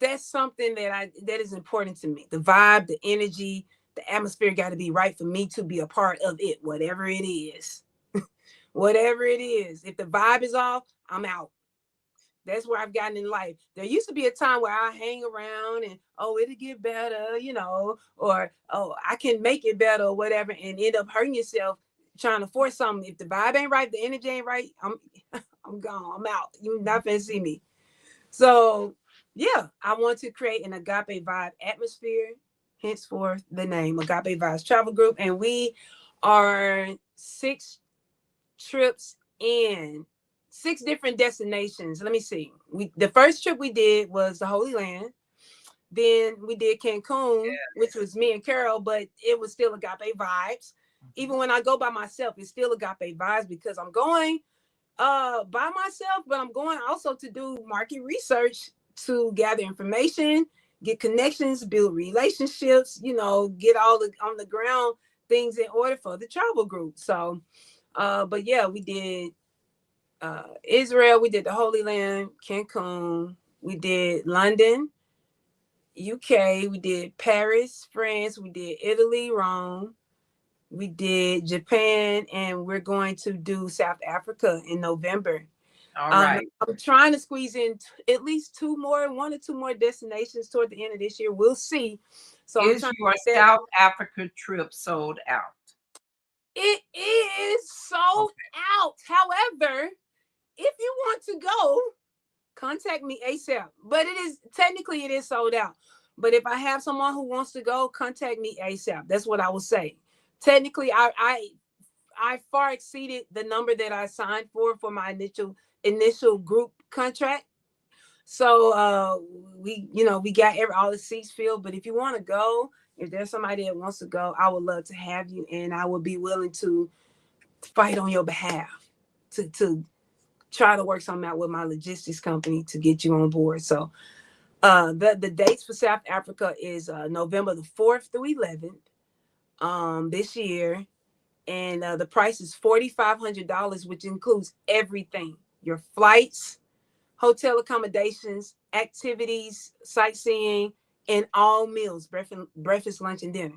that's something that is important to me. The vibe, the energy, the atmosphere got to be right for me to be a part of it, whatever it is. Whatever it is. If the vibe is off, I'm out. That's where I've gotten in life. There used to be a time where I hang around and, oh, it'll get better, or, oh, I can make it better or whatever, and end up hurting yourself trying to force something. If the vibe ain't right, the energy ain't right, I'm gone. I'm out. You're not gonna see me. So yeah, I want to create an Agape Vibe atmosphere, henceforth the name Agape Vibes Travel Group. And we are 6 trips in 6 different destinations. Let me see. The first trip we did was the Holy Land. Then we did Cancun, which was me and Carol, but it was still Agape Vibes. Even when I go by myself, it's still Agape Vibes because I'm going by myself, but I'm going also to do market research to gather information, get connections, build relationships, get all the on the ground things in order for the travel group. So but yeah, we did Israel, we did the Holy Land, Cancun, we did London, UK, we did Paris, France, we did Italy, Rome, we did Japan, and we're going to do South Africa in November. All right. I'm trying to squeeze in at least 1 or 2 more destinations toward the end of this year. We'll see. So is your South Africa trip sold out? It is sold out. However, if you want to go, contact me ASAP. But it is sold out. But if I have someone who wants to go, contact me ASAP. That's what I will say. Technically, I far exceeded the number that I signed for my initial group contract. So we got all the seats filled. But if you want to go, if there's somebody that wants to go, I would love to have you, and I would be willing to fight on your behalf to try to work something out with my logistics company to get you on board. So the dates for South Africa is November the 4th through 11th this year. And the price is $4,500, which includes everything: your flights, hotel accommodations, activities, sightseeing, and all meals, breakfast, lunch, and dinner.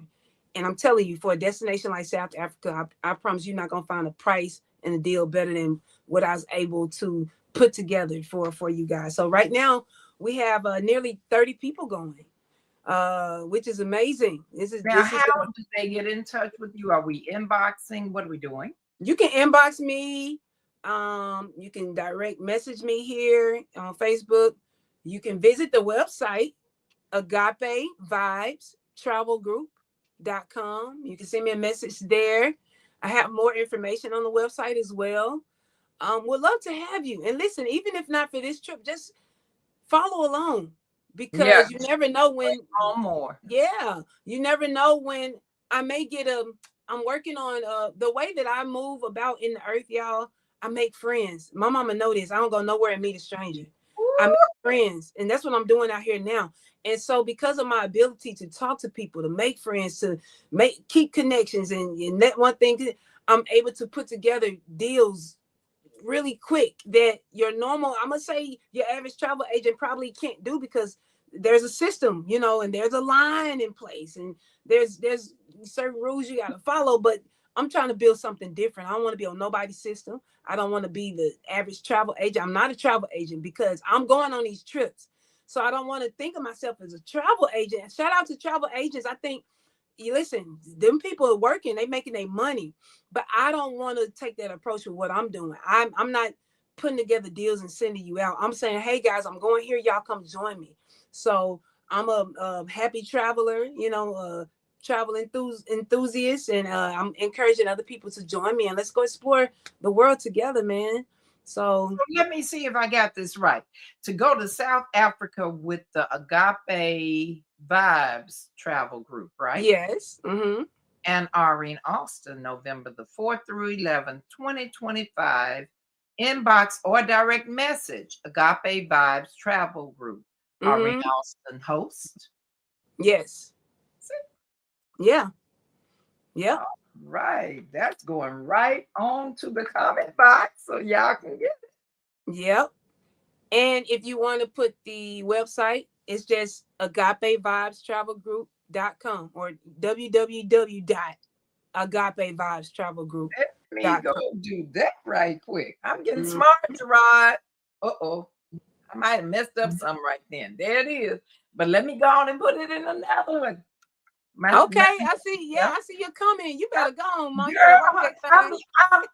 And I'm telling you, for a destination like South Africa, I promise you're not gonna find a price and a deal better than what I was able to put together for you guys. So right now we have nearly 30 people going, which is amazing. Now, This is how do they get in touch with you? Are we inboxing? What are we doing? You can inbox me. You can direct message me here on Facebook. You can visit the website, Agape Vibes Travel Group.com. You can send me a message there. I have more information on the website as well. Would love to have you. And listen, even if not for this trip, just follow along, Yeah, because you never know when. on more. Yeah, you never know when I may get I'm working on the way that I move about in the earth, y'all. I make friends. My mama know this. I don't go nowhere and meet a stranger. I make friends, and that's what I'm doing out here now. And so, because of my ability to talk to people, to make friends, to keep connections, and that one thing, I'm able to put together deals really quick that your normal, I'm gonna say your average travel agent probably can't do, because there's a system, and there's a line in place, and there's certain rules you got to follow. But I'm trying to build something different. I don't want to be on nobody's system. I don't want to be the average travel agent. I'm not a travel agent because I'm going on these trips. So I don't want to think of myself as a travel agent. Shout out to travel agents. I think, you listen, them people are working, they making their money, but I don't want to take that approach with what I'm doing. I'm not putting together deals and sending you out. I'm saying, hey guys, I'm going here. Y'all come join me. So I'm a happy traveler, travel enthusiast, and I'm encouraging other people to join me, and let's go explore the world together, man. So let me see if I got this right. To go to South Africa with the Agape Vibes Travel Group, right? yes. Mm-hmm. And Arean Alston, November the 4th through 11th, 2025. Inbox or direct message, Agape Vibes Travel Group. Arean Mm-hmm. Alston host. Yes. Yeah. Yep. Right. That's going right on to the comment box so y'all can get it. Yep. And if you want to put the website, it's just agapevibes.travelgroup.com or www.agapevibes.travelgroup.com. Let me go do that right quick. I'm getting smart, Gerard. Uh-oh. I might have messed up something right then. There it is. But let me go on and put it in another one. Okay, I see. Yeah, I see you coming. You better go on, Mom. Girl,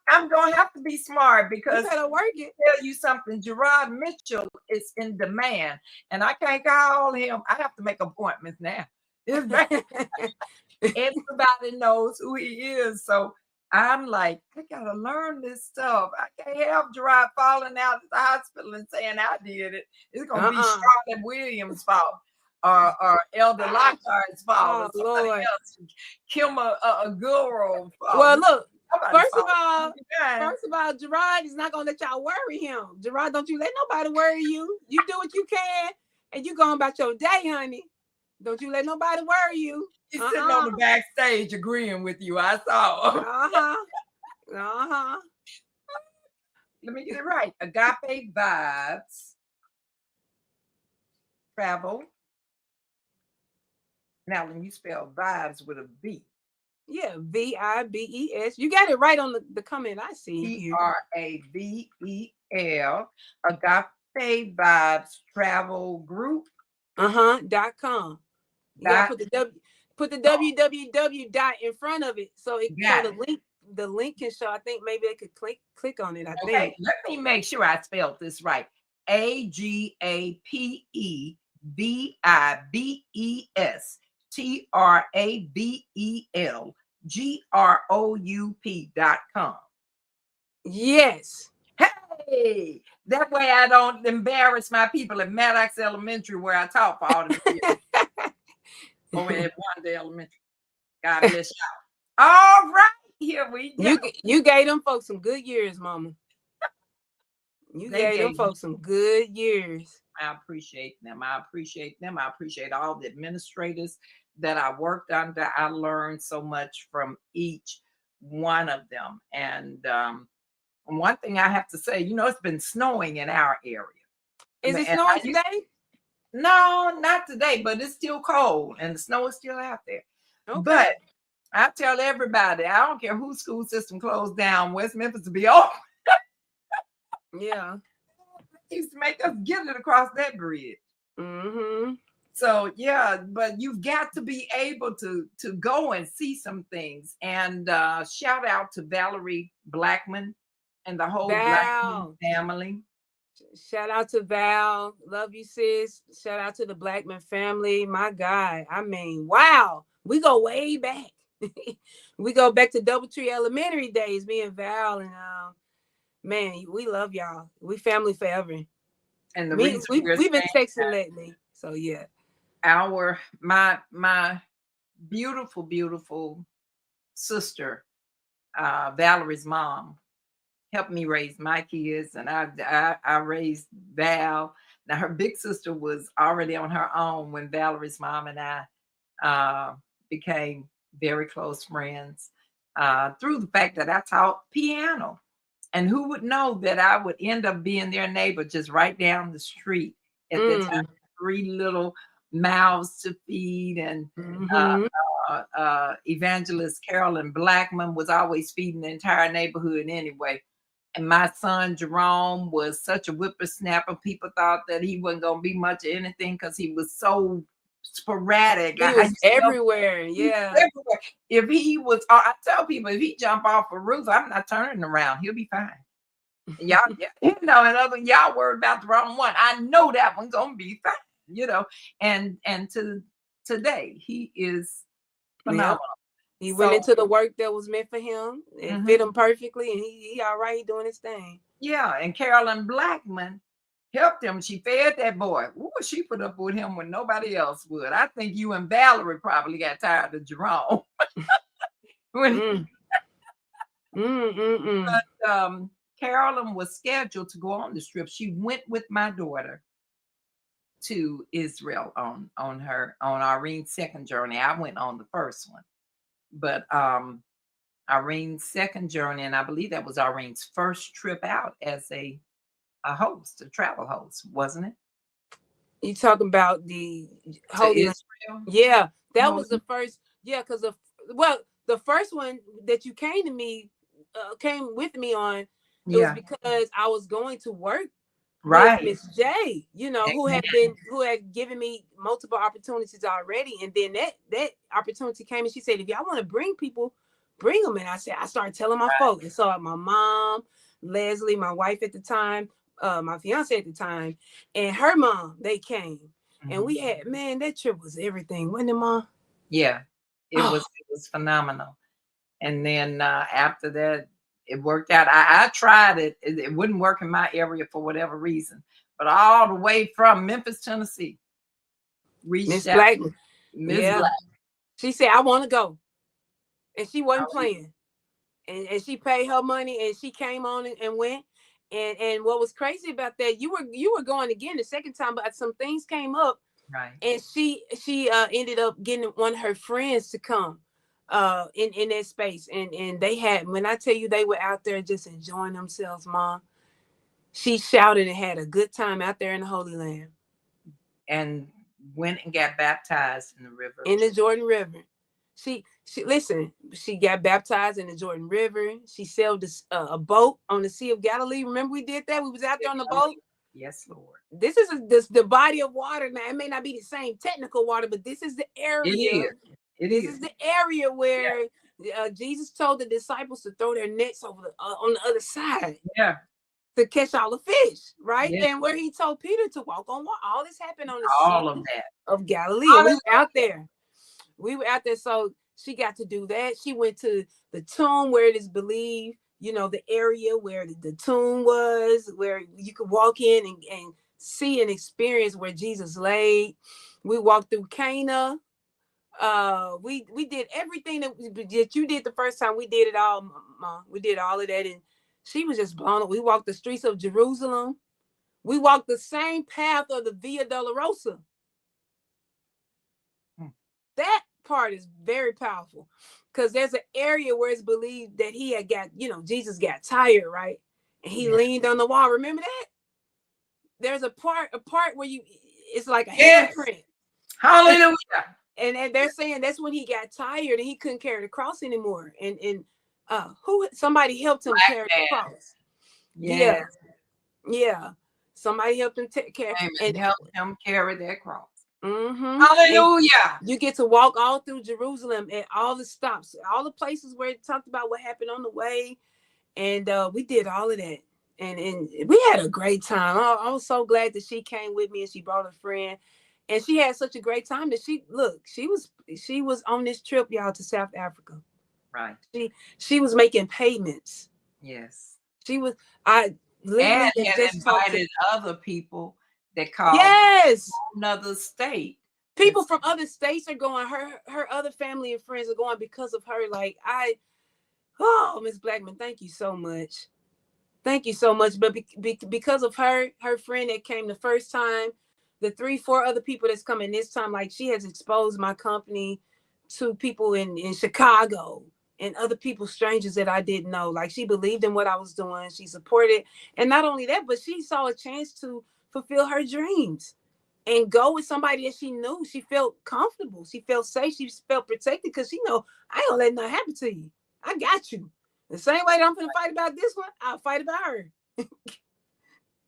I'm going to have to be smart, because you better work it. Tell you something, Gerard Mitchell is in demand, and I can't call him. I have to make appointments now. Everybody knows who he is, so I'm like, I gotta learn this stuff. I can't have Gerard falling out of the hospital and saying I did it. It's gonna be Charlotte Williams' fault, or Elder Lockhart's fault, or somebody else, Kim Guru fault. Well, look. First of all, Gerard is not gonna let y'all worry him. Gerard, don't you let nobody worry you. You do what you can, and you going about your day, honey. Don't you let nobody worry you. He's sitting on the backstage agreeing with you. I saw. Let me get it right. Agape Vibes Travel. Now, when you spell vibes with a V. Yeah, VIBES. You got it right on the comment I see. TRAVEL. Agape Vibes Travel Group. .com. You gotta put the www dot in front of it, so the link can show. I think maybe they could click on it. I think. Let me make sure I spelled this right. AGAPEVIBES TRAVELGROUP.com. Yes. Hey, that way I don't embarrass my people at Maddox Elementary, where I taught for all the years. Over at One Day Elementary. God bless y'all. All right, here we go. You gave them folks some good years, Mama. You gave them folks some good years. I appreciate them. I appreciate all the administrators that I worked under. I learned so much from each one of them. And one thing I have to say, it's been snowing in our area. Is it snowing today? No, not today, but it's still cold and the snow is still out there. Okay. But I tell everybody, I don't care whose school system closed down, West Memphis to be open. Yeah. Used to make us get it across that bridge. Mm-hmm. So yeah, but you've got to be able to go and see some things. And shout out to Valerie Blackman and the whole Blackman Val. family. Shout out to Val. Love you, sis. Shout out to the Blackman family. My God. I mean, wow. We go way back. We go back to Doubletree Elementary days, me and Val. And man, we love y'all. We family forever. And the reason we've been texting lately. So yeah. My beautiful sister, Valerie's mom, helped me raise my kids, and I raised Val. Now her big sister was already on her own when Valerie's mom and I became very close friends through the fact that I taught piano. And who would know that I would end up being their neighbor just right down the street at the time. 3 little mouths to feed, and evangelist Carolyn Blackman was always feeding the entire neighborhood anyway. And my son Jerome was such a whippersnapper. People thought that he wasn't going to be much of anything because he was so sporadic. He was everywhere. Yeah. Everywhere. If he was, I tell people, if he jump off a roof, I'm not turning around. He'll be fine. Y'all, you know, and other y'all worried about the wrong one. I know that one's gonna be fine. You know, and to today he is phenomenal. He went into the work that was meant for him. It fit him perfectly, and he all right. He doing his thing. Yeah, and Carolyn Blackman helped him. She fed that boy. Ooh, she put up with him when nobody else would. I think you and Valerie probably got tired of Jerome. But Carolyn was scheduled to go on the strip. She went with my daughter to Israel on Irene's second journey. I went on the first one, but Irene's second journey, and I believe that was Irene's first trip out as a host, a travel host, wasn't it? You talking about the holy Israel? Yeah, that was the first. Yeah, because the first one that you came to me, came with me on. It was because I was going to work with Miss J, you know, who had given me multiple opportunities already. And then that opportunity came and she said, if y'all want to bring people, bring them. And I started telling my folks. And so my mom, Leslie, my wife at the time, my fiance at the time, and her mom, they came. And we had, man, that trip was everything, wasn't it, Mom? Yeah, it was phenomenal. And then after that, it worked out. I tried it. It wouldn't work in my area for whatever reason. But all the way from Memphis, Tennessee, Miss Black. Miss Black. She said, I want to go. And she wasn't playing. And she paid her money and she came on and went. And what was crazy about that, you were going again the second time, but some things came up. Right. And she ended up getting one of her friends to come in that space. And they had, when I tell you they were out there just enjoying themselves, Mom, she shouted and had a good time out there in the Holy Land. And went and got baptized in the river. In the Jordan River. She got baptized in the Jordan River. She sailed a boat on the Sea of Galilee. Remember we did that? We was out there on the boat. Yes, Lord. This is the body of water. Now it may not be the same technical water, but this is the area. This is the area where Jesus told the disciples to throw their nets over on the other side. Yeah. To catch all the fish, right? Yeah. And where he told Peter to walk on water. All this happened on the Sea of Galilee. We were out there. So she got to do that. She went to the tomb where it is believed, you know, the area where the tomb was, where you could walk in and see and experience where Jesus laid. We walked through Cana. We did everything that you did the first time. We did it all, Mom. We did all of that, and she was just blown up. We walked the streets of Jerusalem. We walked the same path of the Via Dolorosa. That part is very powerful because there's an area where it's believed that he had got, you know, Jesus got tired, right? And he leaned on the wall. Remember that? There's a part where it's like a handprint. Hallelujah. And they're saying that's when he got tired and he couldn't carry the cross anymore. And who somebody helped him carry the Man. cross. Yes. Yeah. Somebody helped him carry And help him carry that cross. Mm-hmm. Hallelujah. And you get to walk all through Jerusalem at all the stops, all the places where it talked about what happened on the way. And we did all of that. And we had a great time. I was so glad that she came with me and she brought a friend. And she had such a great time that she was on this trip, y'all, to South Africa. Right. She was making payments. Yes. She was, I literally and had just invited other people that called yes another state. People from other states are going. Her other family and friends are going because of her. Like Miss Blackman, thank you so much. Thank you so much. But because of her friend that came the first time, the 3-4 other people that's coming this time, like she has exposed my company to people in Chicago and other people, strangers that I didn't know. Like she believed in what I was doing. She supported. And not only that, but she saw a chance to fulfill her dreams and go with somebody that she knew. She felt comfortable. She felt safe. She felt protected because she know I ain't gonna let nothing happen to you. I got you. The same way that I'm gonna fight about this one, I'll fight about her.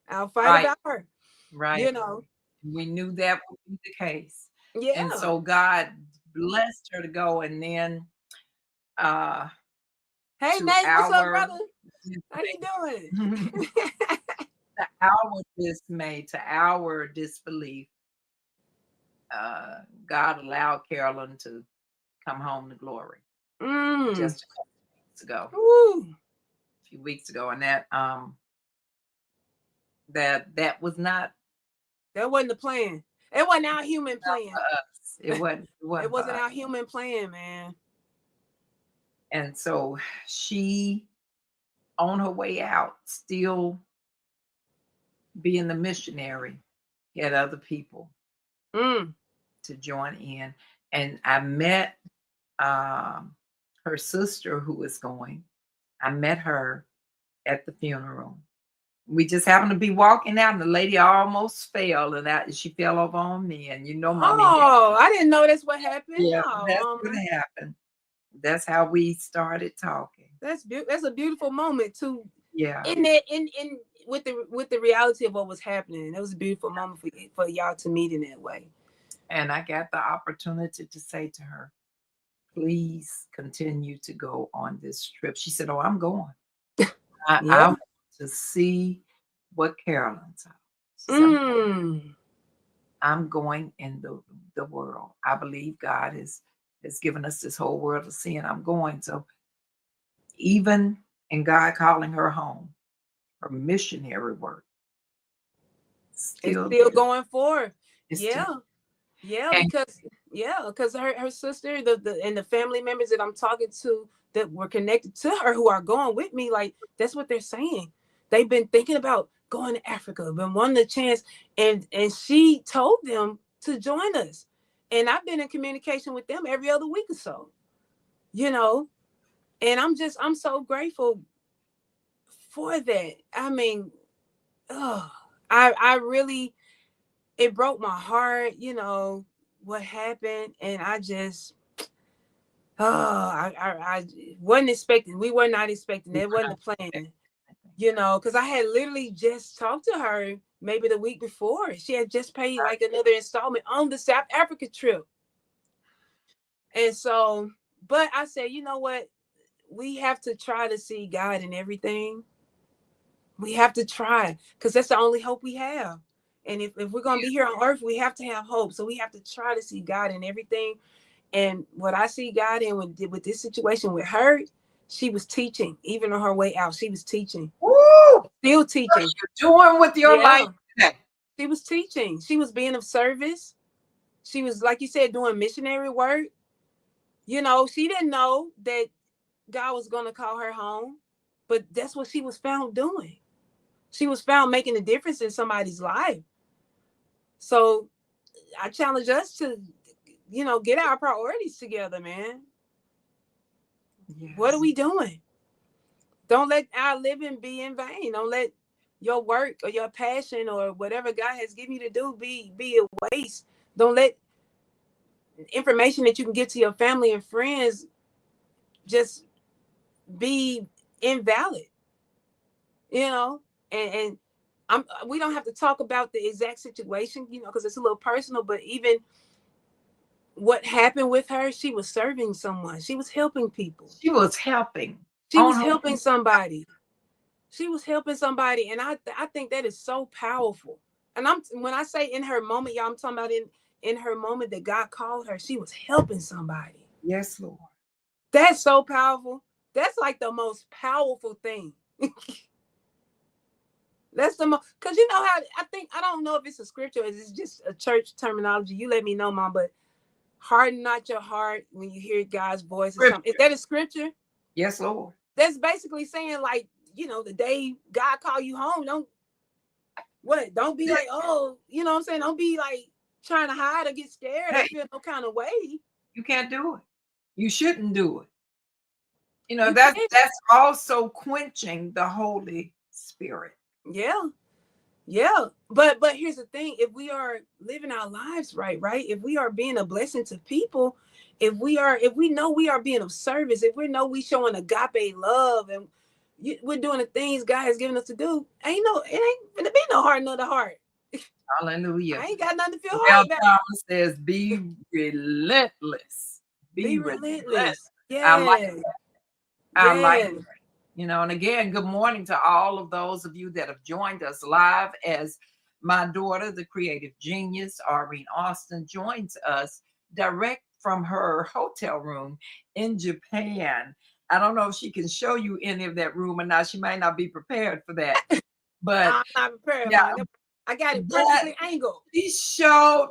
I'll fight about her. Right. You know. We knew that would be the case. Yeah. And so God blessed her to go. And then hey Nate, what's up, brother? How you doing? To our dismay, to our disbelief, God allowed Carolyn to come home to glory just a couple weeks ago. A few weeks ago. And that was not, that wasn't the plan. It wasn't our human plan. It wasn't our human plan, man. And so she, on her way out, still being the missionary, had other people to join in. And I met her sister who was going. I met her at the funeral. We just happened to be walking out, and the lady almost fell, and she fell over on me. And you know, mommy. Oh, I didn't know that's what happened. Yeah, that's what happened. That's how we started talking. That's a beautiful moment too. Yeah. In with the reality of what was happening, it was a beautiful moment for y'all to meet in that way. And I got the opportunity to say to her, please continue to go on this trip. She said, oh, I'm going. I want to see what Carolyn's out. I'm going in the world. I believe God has given us this whole world to see, and I'm going. So even in God calling her home, her missionary work still going forward. Because her sister, and the family members that I'm talking to that were connected to her who are going with me, like that's what they're saying. They've been thinking about going to Africa, been wanting a chance, and she told them to join us. And I've been in communication with them every other week or so, you know, and I'm so grateful for that. I mean, I really, it broke my heart, you know, what happened. And I just, I wasn't expecting, we were not expecting, it wasn't the plan, you know, because I had literally just talked to her maybe the week before. She had just paid like another installment on the South Africa trip. And so, but I said, you know what? We have to try to see God in everything. We have to try, because that's the only hope we have. And if we're going to be here on earth, we have to have hope. So we have to try to see God in everything. And what I see God in with this situation with her, she was teaching. Even on her way out, she was teaching. Woo! Still teaching. What are you doing with your life today? She was teaching. She was being of service. She was, like you said, doing missionary work. You know, she didn't know that God was going to call her home, but that's what she was found doing. She was found making a difference in somebody's life. So I challenge us to, you know, get our priorities together, man. Yes. What are we doing? Don't let our living be in vain. Don't let your work or your passion or whatever God has given you to do be a waste. Don't let information that you can give to your family and friends just be invalid, and we don't have to talk about the exact situation, because it's a little personal, but even what happened with her, she was serving someone. She was helping people. She was helping. She was helping somebody. She was helping somebody. And I think that is so powerful. And when I say in her moment, y'all, I'm talking about in her moment that God called her, she was helping somebody. Yes, Lord. That's so powerful. That's like the most powerful thing. That's the most, because how I don't know if it's a scripture or it's just a church terminology. You let me know, Mom, but harden not your heart when you hear God's voice or something. Is that a scripture? Yes, Lord. That's basically saying, like, the day God call you home, don't be like, oh, you know what I'm saying? Don't be like trying to hide or get scared or feel no kind of way. You can't do it. You shouldn't do it. That's also quenching the Holy Spirit. Yeah. But here's the thing. If we are living our lives right? If we are being a blessing to people, if we know we are being of service, if we know we showing agape love and we're doing the things God has given us to do, it ain't gonna be no hardening of the heart. Hallelujah. I ain't got nothing to feel hard about. Thomas says, be relentless. Be relentless. Yeah. I like that. I like it. And again, good morning to all of those of you that have joined us live as my daughter, the creative genius, Arean Alston, joins us direct from her hotel room in Japan. I don't know if she can show you any of that room or not. She might not be prepared for that. But I'm not prepared. Yeah, I got it perfectly angled.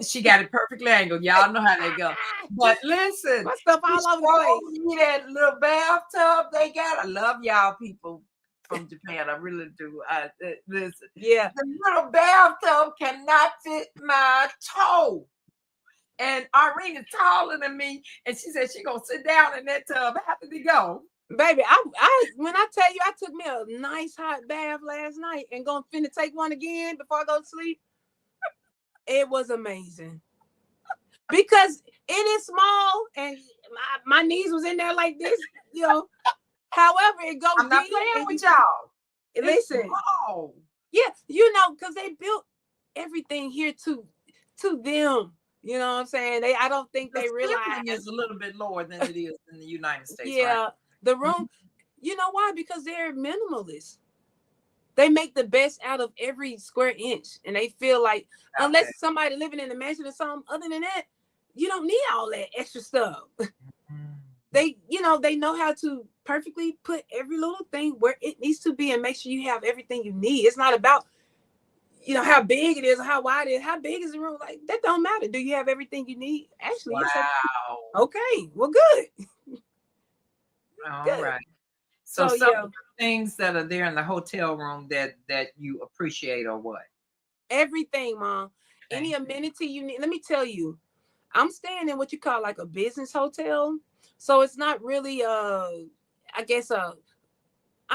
She got it perfectly angled. Y'all know how they go. But listen, my stuff all over the place. Me that little bathtub they got. I love y'all people from Japan. I really do. Listen. Yeah. The little bathtub cannot fit my toe. And Irene is taller than me, and she said she gonna sit down in that tub. How did it go? Baby, when I tell you I took me a nice hot bath last night and gonna finna take one again before I go to sleep. It was amazing. Because it is small and my knees was in there like this, However, it goes. I'm not playing with y'all. Listen. Yeah, because they built everything here to them. You know what I'm saying? I don't think they realize it's a little bit lower than it is in the United States. Yeah, right? The room. You know why? Because they're minimalists. They make the best out of every square inch, and they feel like unless somebody living in a mansion or something, other than that, you don't need all that extra stuff. They know how to perfectly put every little thing where it needs to be and make sure you have everything you need. It's not about how big it is or how wide it is. How big is the room? Like, that don't matter. Do you have everything you need? Actually, wow. Okay. Well, good. All good. Right. So some things that are there in the hotel room that you appreciate or what? Everything, Mom. Any amenity you need. Let me tell you, I'm staying in what you call like a business hotel. So it's not really I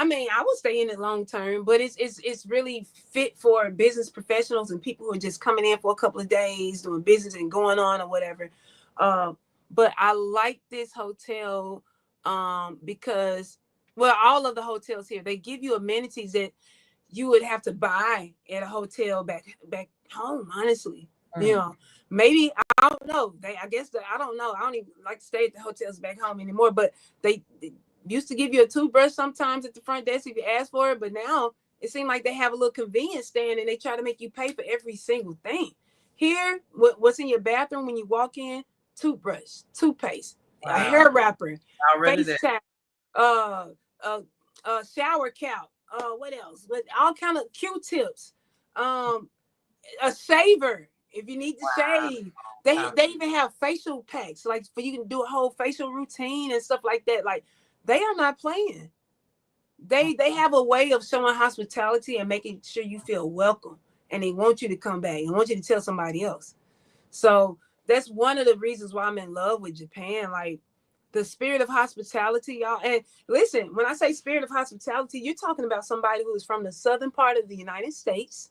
would stay in it long term, but it's really fit for business professionals and people who are just coming in for a couple of days doing business and going on or whatever. But I like this hotel because, well, all of the hotels here, they give you amenities that you would have to buy at a hotel back home. Honestly, maybe I don't know. I don't know. I don't even like to stay at the hotels back home anymore. But they used to give you a toothbrush sometimes at the front desk if you asked for it, but now it seems like they have a little convenience stand and they try to make you pay for every single thing. Here, what's in your bathroom when you walk in? Toothbrush, toothpaste, a hair wrapper, face towel, shower cap, what else? With all kind of Q-tips, a shaver if you need to shave. They even have facial packs, like for you can do a whole facial routine and stuff like that. Like, they are not playing. They have a way of showing hospitality and making sure you feel welcome, and they want you to come back and want you to tell somebody else. So that's one of the reasons why I'm in love with Japan. Like, the spirit of hospitality, y'all. And listen, when I say spirit of hospitality, you're talking about somebody who is from the southern part of the United States,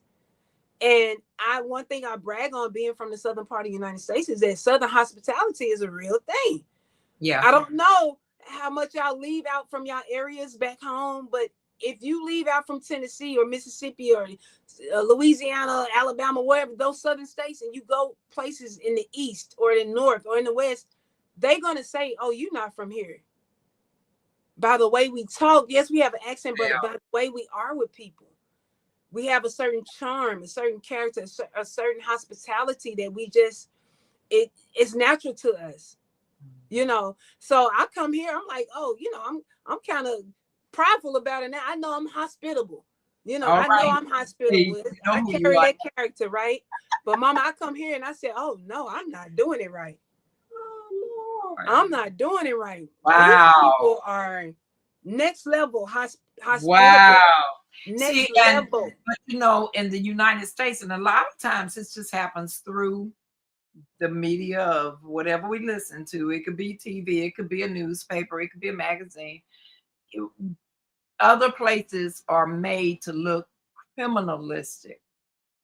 And one thing I brag on being from the southern part of the United States is that southern hospitality is a real thing. Yeah. I don't know how much y'all leave out from y'all areas back home, but if you leave out from Tennessee or Mississippi or Louisiana, Alabama, wherever, those southern states, and you go places in the east or the north or in the west, they're going to say, oh, you're not from here. By the way we talk, yes, we have an accent, but by the way we are with people. We have a certain charm, a certain character, a certain hospitality that we just, it's natural to us, you know. So I come here, I'm like, oh, you know, I'm kind of prideful about it now. I know I'm hospitable. You know, I know I'm hospitable. I carry that character, right? But Mama, I come here and I said, oh no, I'm not doing it right. Oh, Lord. I'm not doing it right. Wow. These people are next level hospitable. Wow. Next level. But you know, in the United States, and a lot of times this just happens through the media of whatever we listen to. It could be TV, it could be a newspaper, it could be a magazine. Other places are made to look criminalistic.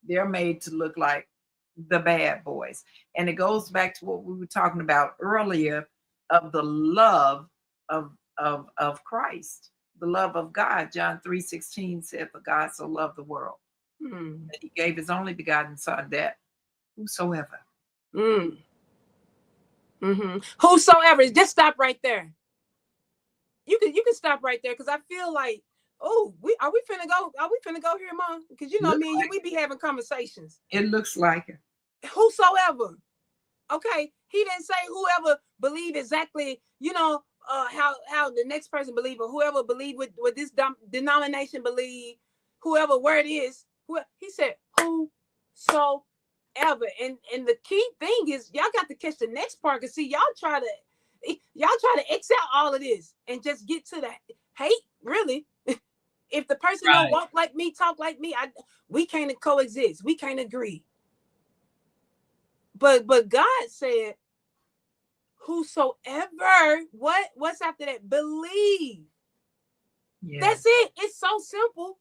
They're made to look like the bad boys. And it goes back to what we were talking about earlier of the love of Christ, the love of God. John 3:16 said, for God so loved the world that he gave his only begotten son, that whosoever. Whosoever, just stop right there. You can stop right there, because I feel like, oh, are we finna go here, Mom? Because you know me and you, we be having conversations. It looks like it. Whosoever. Okay, he didn't say whoever believe exactly, you know, how the next person believe, or whoever believe what this denomination believe, whoever where it is. He said whosoever. And the key thing is y'all got to catch the next part, because see, y'all try to X out all of this and just get to the hate, really. If the person don't walk like me, talk like me, we can't coexist. We can't agree. But God said, whosoever, what's after that? Believe. Yeah. That's it. It's so simple.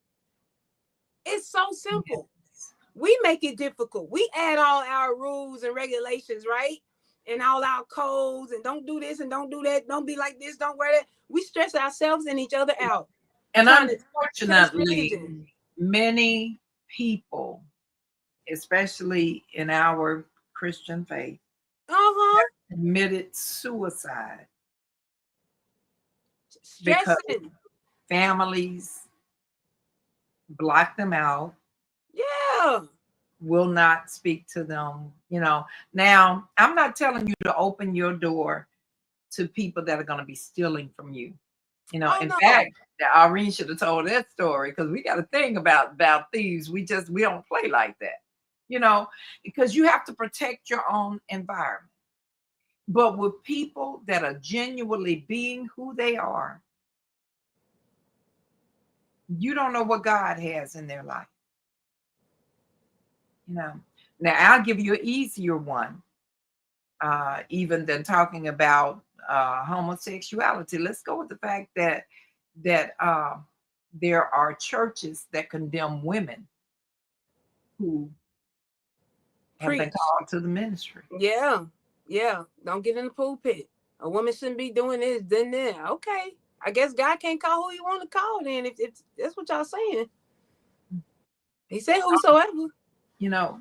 It's so simple. Yes. We make it difficult. We add all our rules and regulations, right? And all our codes, and don't do this and don't do that. Don't be like this. Don't wear that. We stress ourselves and each other out. And unfortunately, many people, especially in our Christian faith, committed suicide because families block them out. Yeah. Will not speak to them. You know, now I'm not telling you to open your door to people that are going to be stealing from you. You know, in fact, Irene should have told that story, because we got a thing about thieves. We don't play like that, you know, because you have to protect your own environment. But with people that are genuinely being who they are, you don't know what God has in their life. You know, now I'll give you an easier one, even than talking about homosexuality. Let's go with the fact that there are churches that condemn women who have been called to the ministry. Yeah. Don't get in the pulpit. A woman shouldn't be doing this, then that. Okay, I guess God can't call who he want to call. Then, if that's what y'all saying, he said whosoever. You know,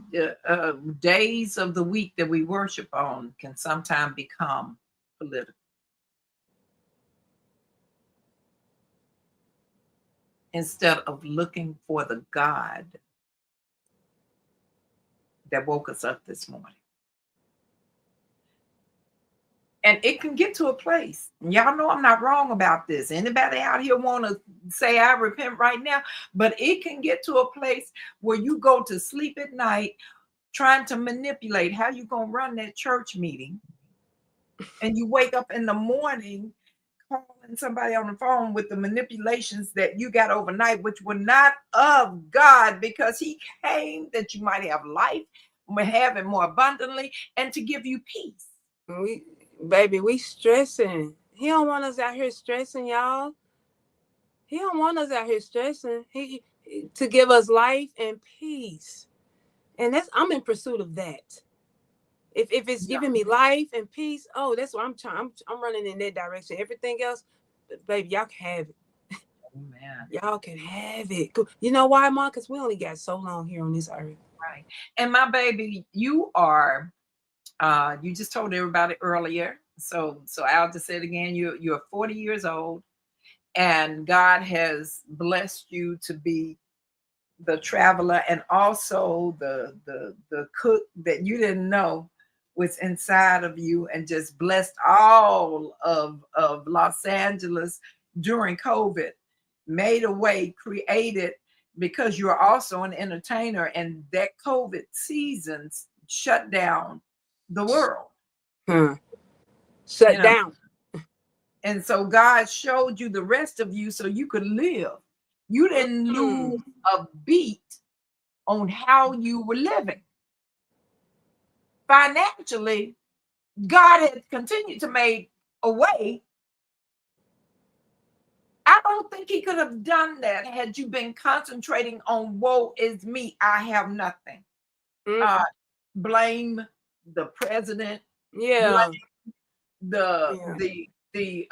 days of the week that we worship on can sometimes become political. Instead of looking for the God that woke us up this morning. And it can get to a place, and y'all know I'm not wrong about this. Anybody out here want to say I repent right now? But it can get to a place where you go to sleep at night trying to manipulate how you going to run that church meeting. And you wake up in the morning calling somebody on the phone with the manipulations that you got overnight, which were not of God, because he came that you might have life, have it more abundantly, and to give you peace. We stressing. He don't want us out here stressing, y'all. He don't want us out here stressing. He to give us life and peace. And I'm in pursuit of that. If it's Yeah. giving me life and peace, oh, that's what I'm trying. I'm running in that direction. Everything else, baby, y'all can have it. Amen. Y'all can have it. You know why, Mom? Because we only got so long here on this earth. Right. And my baby, you just told everybody earlier. So I'll just say it again. You're 40 years old, and God has blessed you to be the traveler and also the cook that you didn't know was inside of you, and just blessed all of Los Angeles during COVID, made a way, created, because you're also an entertainer, and that COVID seasons shut down the world, you Shut know. down. And so God showed you the rest of you so you could live. You didn't lose a beat on how you were living. Financially, God had continued to make a way. I don't think he could have done that had you been concentrating on woe is me, I have nothing. Uh, blame the president, blame Yeah. the Yeah. the the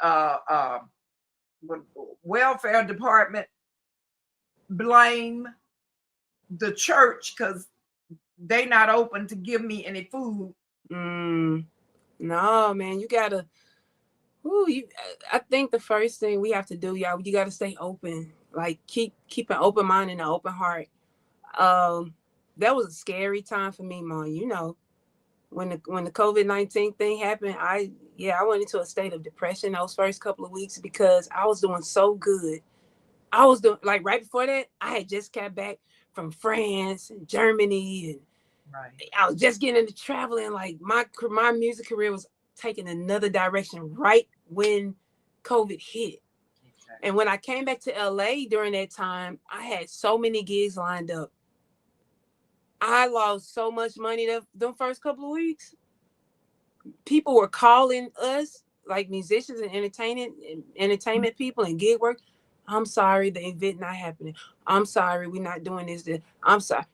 welfare department, blame the church because they not open to give me any food. No, man, you gotta. Ooh, I think the first thing we have to do, y'all, you gotta stay open. Like keep an open mind and an open heart. That was a scary time for me, Mom. You know, when the COVID-19 thing happened, I went into a state of depression those first couple of weeks because I was doing so good. I was doing, like, right before that, I had just got back from France and Germany, and Right. I was just getting into traveling. Like my music career was taking another direction right when COVID hit. Exactly. And when I came back to LA during that time, I had so many gigs lined up. I lost so much money the first couple of weeks. People were calling us, like musicians and entertainment people and gig work. I'm sorry, the event not happening. I'm sorry, we're not doing this. I'm sorry.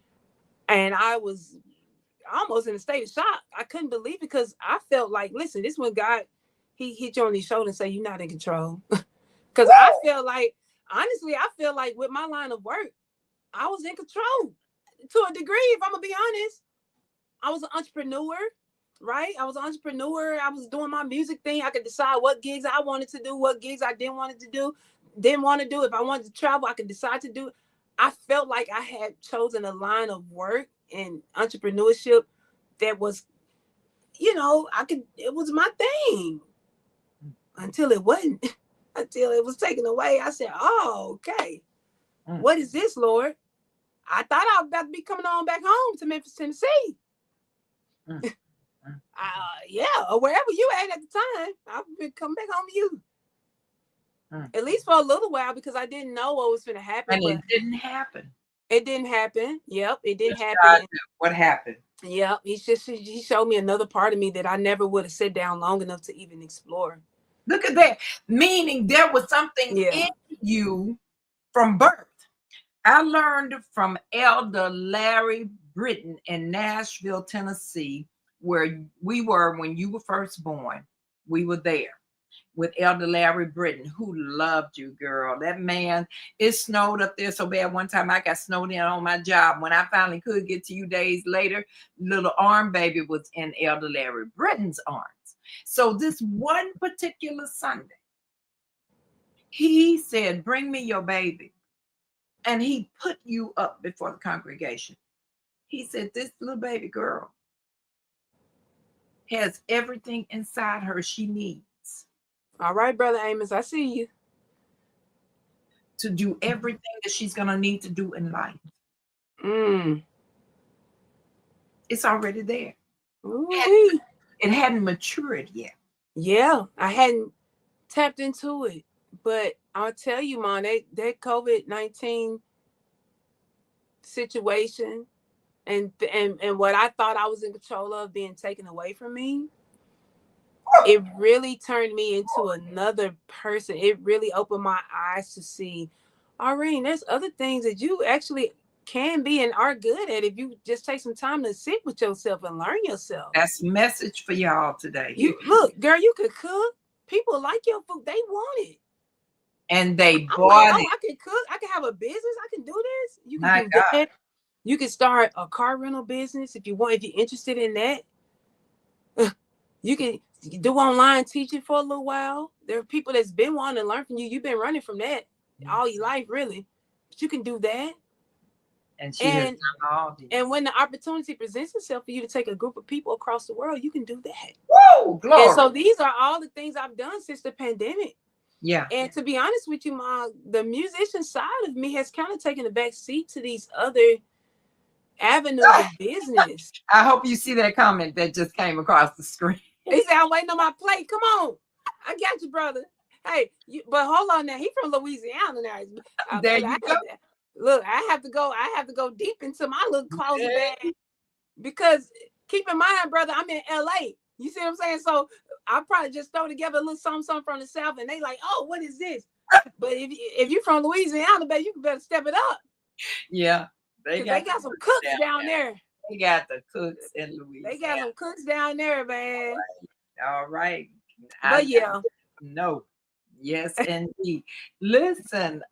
And I was almost in a state of shock. I couldn't believe it because I felt like, listen, this when God, he hit you on the shoulder and say, you're not in control. Because I feel like, honestly, I feel like with my line of work, I was in control to a degree, if I'm going to be honest. I was an entrepreneur, right? I was an entrepreneur. I was doing my music thing. I could decide what gigs I wanted to do, what gigs I didn't want to do. If I wanted to travel, I could decide to do it. I felt like I had chosen a line of work and entrepreneurship that was, it was my thing until it wasn't, until it was taken away. I said, oh, okay. What is this, Lord? I thought I was about to be coming on back home to Memphis, Tennessee. Or wherever you at the time, I've been coming back home to you. At least for a little while, because I didn't know what was going to happen. And it didn't happen. It didn't happen. Yep, it didn't happen. God, what happened? Yep, he showed me another part of me that I never would have sat down long enough to even explore. Look at that. Meaning there was something in you from birth. I learned from Elder Larry Britton in Nashville, Tennessee, where we were when you were first born. We were there with Elder Larry Britton, who loved you, girl. That man, it snowed up there so bad. One time I got snowed in on my job. When I finally could get to you days later, little arm baby was in Elder Larry Britton's arms. So this one particular Sunday, he said, bring me your baby. And he put you up before the congregation. He said, this little baby girl has everything inside her she needs. All right, Brother Amos, I see you. To do everything that she's going to need to do in life. It's already there. It hadn't matured yet. Yeah, I hadn't tapped into it. But I'll tell you, Mom, that COVID-19 situation and what I thought I was in control of being taken away from me, it really turned me into another person. It really opened my eyes to see, Arean, there's other things that you actually can be and are good at if you just take some time to sit with yourself and learn yourself. That's a message for y'all today. You look, girl, you could cook. People like your food. They want it. And they I'm like, bought oh, it. I can cook. I can have a business. I can do this. You can My do God. that. You can start a car rental business if you want. If you're interested in that, you can do online teaching for a little while. There are people that's been wanting to learn from you. You've been running from that all your life, really. But you can do that. And she has done all these. And when the opportunity presents itself for you to take a group of people across the world, you can do that. Whoa, glory. And so these are all the things I've done since the pandemic. Yeah. And to be honest with you, Ma, the musician side of me has kind of taken a back seat to these other avenues of business. I hope you see that comment that just came across the screen. He said, I'm waiting on my plate. Come on. I got you, brother. Hey, but hold on now. He's from Louisiana now. There you go. Look, I have to go deep into my little closet bag because keep in mind, brother, I'm in LA. You see what I'm saying? So I'll probably just throw together a little something from the South and they like, oh, what is this? But if you're from Louisiana, baby, you can better step it up. Yeah. They got some cooks down there. They got the cooks in Louisiana. They got some cooks down there, man. All right. But yeah. No. Yes, indeed. Listen,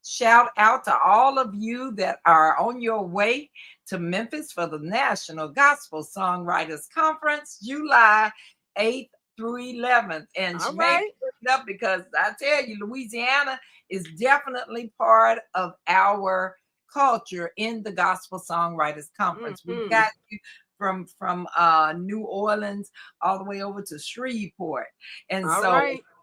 shout out to all of you that are on your way to Memphis for the National Gospel Songwriters Conference, July 8th through 11th. And she made it up because I tell you, Louisiana is definitely part of our culture in the Gospel Songwriters Conference. We've got you from New Orleans all the way over to Shreveport. And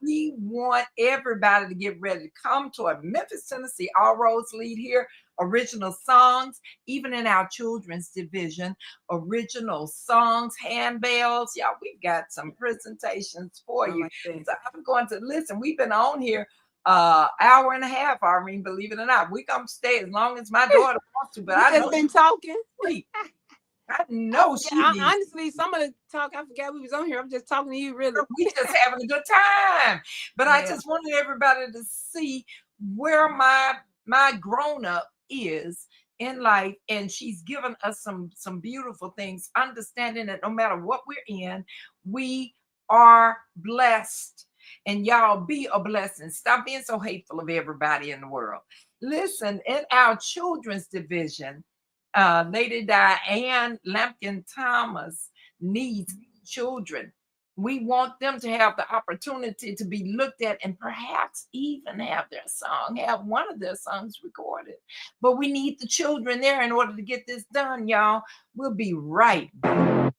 we want everybody to get ready to come to Memphis, Tennessee. All roads lead here. Original songs, even in our children's division, original songs, handbells. Y'all, we've got some presentations for you. So I'm going to listen. We've been on here hour and a half, Irene, believe it or not. We're gonna stay as long as my daughter wants to, but I just been talking. I know honestly, some of the talk, I forgot we was on here. I'm just talking to you, really. We just having a good time. But I just wanted everybody to see where my grown-up is in life, and she's given us some beautiful things, understanding that no matter what we're in, we are blessed. And y'all be a blessing. Stop being so hateful of everybody in the world. Listen, in our children's division, Lady Diane Lampkin Thomas needs children. We want them to have the opportunity to be looked at and perhaps even have one of their songs recorded. But we need the children there in order to get this done, y'all. We'll be right back.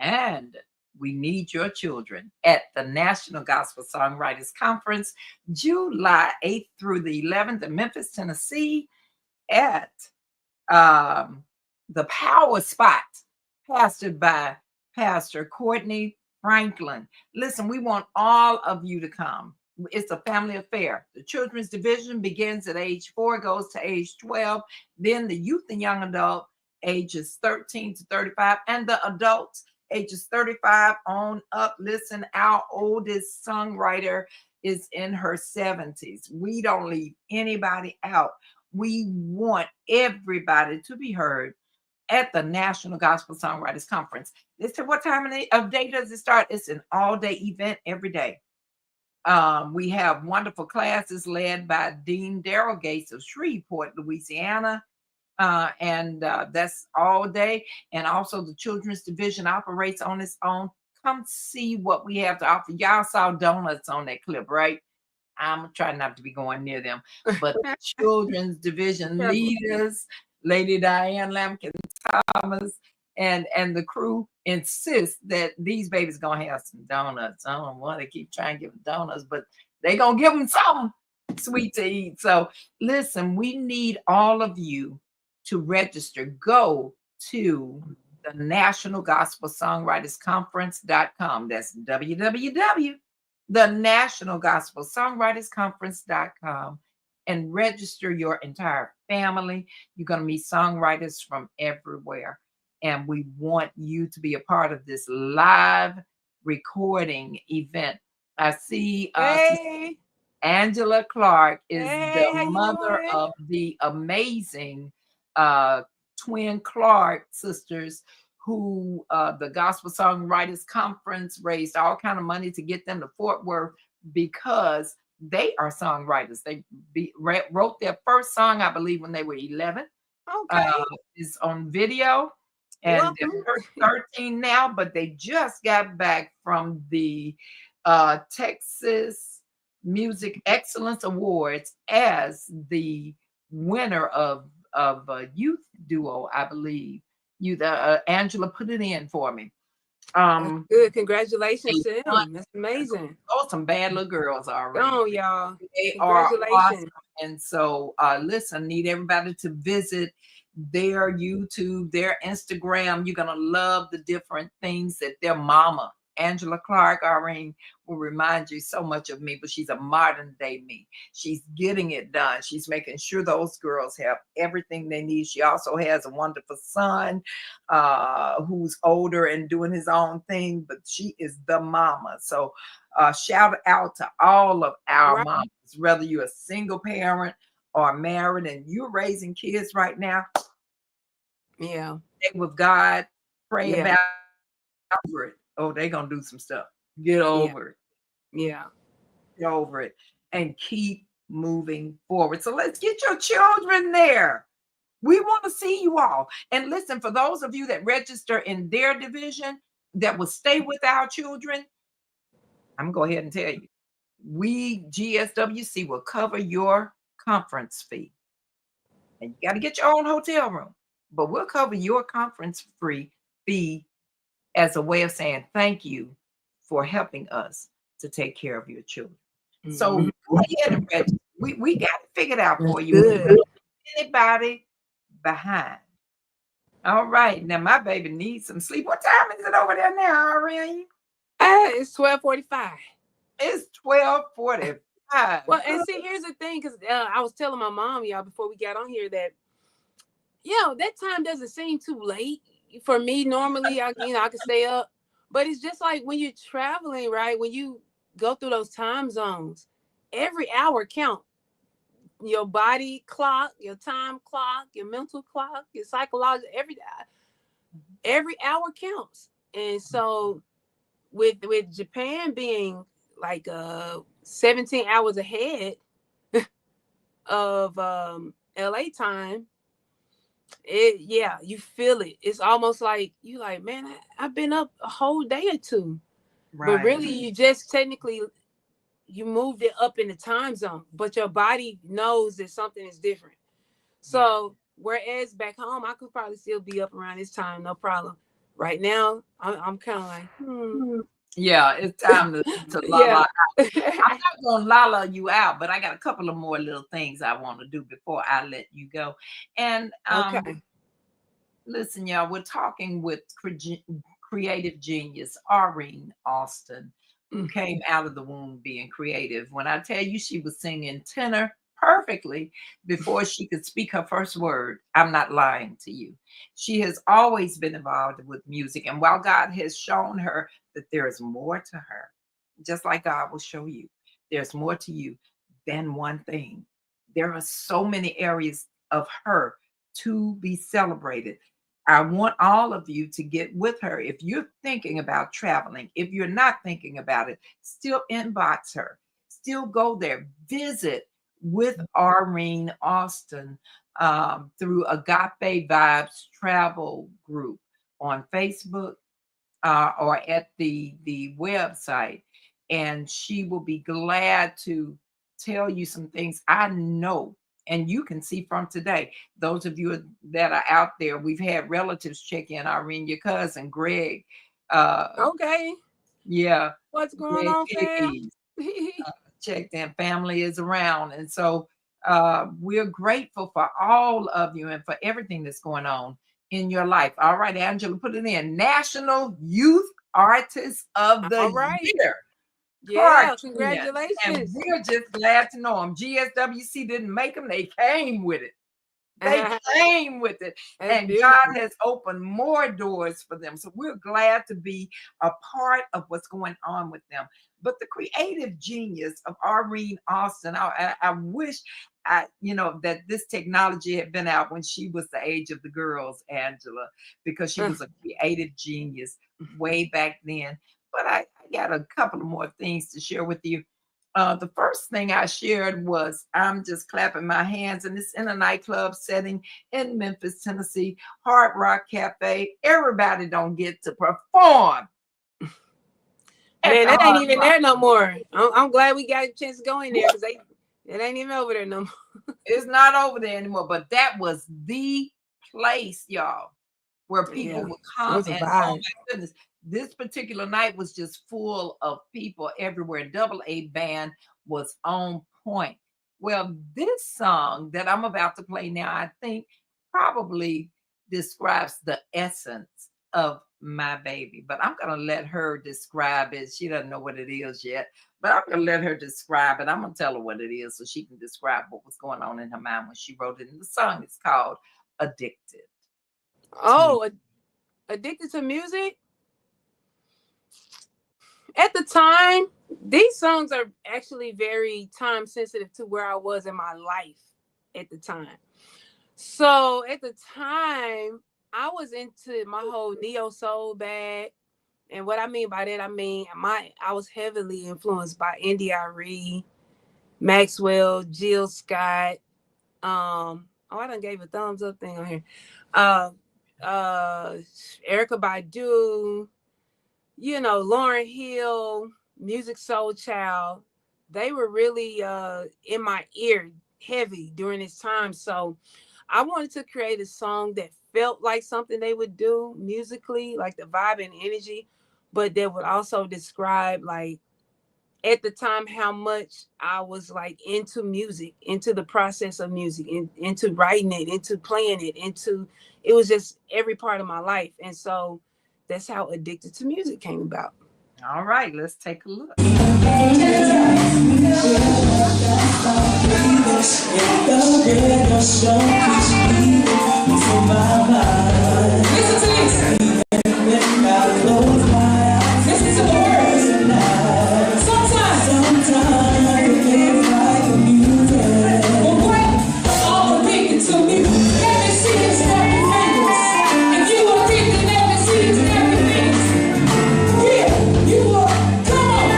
And we need your children at the National Gospel Songwriters Conference, July 8th through the 11th in Memphis, Tennessee, at the Power Spot, pastored by Pastor Courtney Franklin. Listen, we want all of you to come. It's a family affair. The children's division begins at age 4, goes to age 12. Then the youth and young adult, ages 13 to 35, and the adults, ages 35 on up. Listen, our oldest songwriter is in her 70s. We don't leave anybody out. We want everybody to be heard at the National Gospel Songwriters Conference. Listen, what time of day does it start? It's an all-day event every day. We have wonderful classes led by Dean Daryl Gates of Shreveport, Louisiana. And that's all day. And also the children's division operates on its own come see what we have to offer. Y'all saw donuts on that clip, right? I'm trying not to be going near them, but the children's division Careful. leaders, Lady Diane Lampkin Thomas, and the crew insist that these babies gonna have some donuts. I don't want to keep trying to give them donuts, but they gonna give them something sweet to eat. So listen, we need all of you to register. Go to the National Gospel Songwriters Conference.com. That's www the National Gospel Songwriters Conference.com and register your entire family. You're going to meet songwriters from everywhere. And we want you to be a part of this live recording event. I see Hey, Angela Clark is hey, the how you mother doing? of the amazing twin Clark sisters who the Gospel Songwriters Conference raised all kind of money to get them to Fort Worth because they are songwriters. They wrote their first song, I believe, when they were 11. Okay, Is on video, and welcome. they're 13 now, but they just got back from the Texas Music Excellence Awards as the winner of a youth duo, I believe. Angela put it in for me. That's Um, good. they Congratulations to won. them. That's amazing. Oh, some bad little girls Go already. on, y'all. They are awesome. Congratulations. And so listen, need everybody to visit their YouTube, their Instagram. You're gonna love the different things that their mama, Angela Clark, Irene, will remind you so much of me, but she's a modern day me. She's getting it done. She's making sure those girls have everything they need. She also has a wonderful son who's older and doing his own thing, but she is the mama. So shout out to all of our Right. moms, whether you're a single parent or married and you're raising kids right now. Yeah. Stay with God, pray Yeah. about it. Oh, they're gonna do some stuff. Get Yeah. over it. Yeah. Get over it. And keep moving forward. So let's get your children there. We want to see you all. And listen, for those of you that register in their division that will stay with our children, I'm going to go ahead and tell you, we GSWC will cover your conference fee. And you got to get your own hotel room, but we'll cover your conference fee as a way of saying thank you for helping us to take care of your children. So Mhm. go ahead and register. We got it figured out That's for you. We good. don't leave anybody behind. All right. Now my baby needs some sleep. What time is it over there now, Arean? It's 12:45. It's 12:45. Well, and see, here's the thing, because I was telling my mom, y'all, before we got on here that, that time doesn't seem too late for me. Normally, I can stay up, but it's just like when you're traveling, right? When you go through those time zones, every hour count. Your body clock, your time clock, your mental clock, your psychological, every hour counts. And so with Japan being like 17 hours ahead of LA time, you feel it. It's almost like you like, man, I've been up a whole day or two. Right. But really you just technically you moved it up in the time zone, but your body knows that something is different. So whereas back home, I could probably still be up around this time, no problem. Right now, I'm kind of like, Yeah, it's time to la yeah. la. I'm not gonna la you out, but I got a couple of more little things I want to do before I let you go. And Okay. listen, y'all, we're talking with creative genius Arean Alston, who came out of the womb being creative. When I tell you she was singing tenor perfectly before she could speak her first word, I'm not lying to you. She has always been involved with music. And while God has shown her that there is more to her, just like God will show you, there's more to you than one thing. There are so many areas of her to be celebrated. I want all of you to get with her. If you're thinking about traveling, if you're not thinking about it, still inbox her, still go there, visit with Arean Alston through Agape Vibes Travel Group on Facebook, or at the website, and she will be glad to tell you some things. I know, and you can see from today, those of you that are out there, we've had relatives check in. Irene, your cousin Greg, Okay. yeah, What's going Greg on, fam? Pegues, checked in. Family is around, and so we're grateful for all of you and for everything that's going on in your life. All right, Angela, put it in. National Youth Artist of the All right. Year. Yeah, And congratulations. we're just glad to know them. GSWC didn't make them, they came with it. They came with it. That's And beautiful. God has opened more doors for them. So we're glad to be a part of what's going on with them. But the creative genius of Arean Alston, I wish that this technology had been out when she was the age of the girls, Angela, because she was a creative genius way back then. But I got a couple of more things to share with you. The first thing I shared was I'm just clapping my hands, and it's in a nightclub setting in Memphis, Tennessee, Hard Rock Cafe. Everybody don't get to perform. Man, that ain't even there no more. I'm glad we got a chance to go in there because it ain't even over there no more. It's not over there anymore, but that was the place, y'all, where people would come and, oh my goodness, this particular night was just full of people everywhere. Double A band was on point. Well, this song that I'm about to play now, I think probably describes the essence of my baby, but I'm going to let her describe it. She doesn't know what it is yet, but I'm going to let her describe it. I'm going to tell her what it is so she can describe what was going on in her mind when she wrote it. And the song is called Addicted. Oh, addicted to music? At the time, these songs are actually very time sensitive to where I was in my life at the time. So at the time, I was into my whole neo soul bag. And what I mean by that, I was heavily influenced by India.Arie, Maxwell, Jill Scott. I done gave a thumbs up thing on here. Erykah Badu, Lauryn Hill, Music Soul Child. They were really in my ear heavy during this time. So I wanted to create a song that felt like something they would do musically, like the vibe and energy, but that would also describe, like, at the time, how much I was like into music, into the process of music, into writing it, into playing it, it was just every part of my life. And so that's how Addicted to Music came about. All right, let's take a look. Listen to this. Listen to the words. Sometimes it feels like a music. But wait, all addicted to me. Let me see you snap your fingers. If you are addicted, let me see you snap your fingers. Yeah, you are. Come on.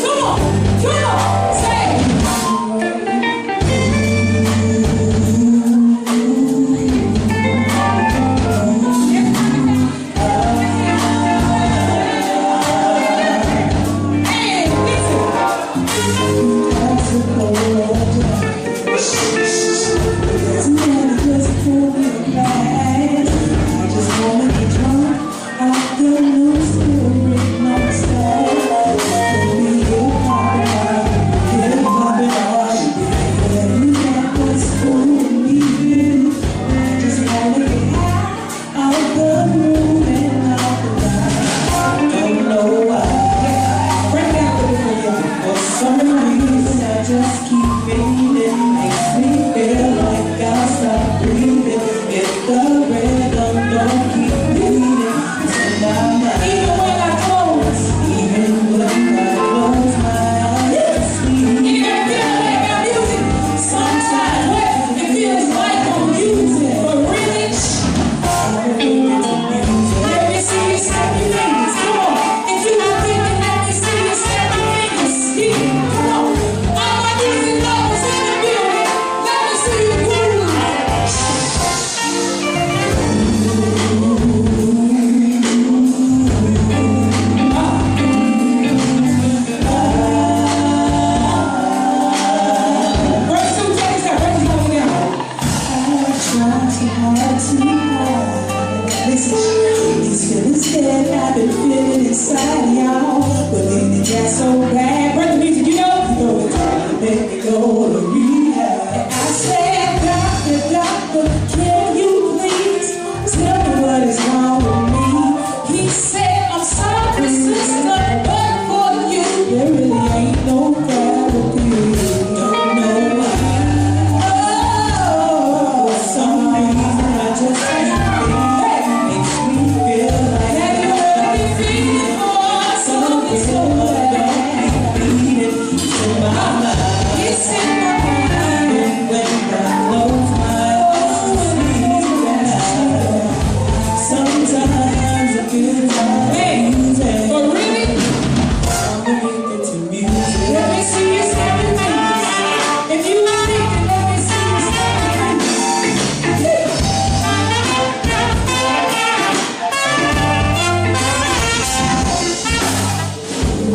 Come on. Come on. Say it.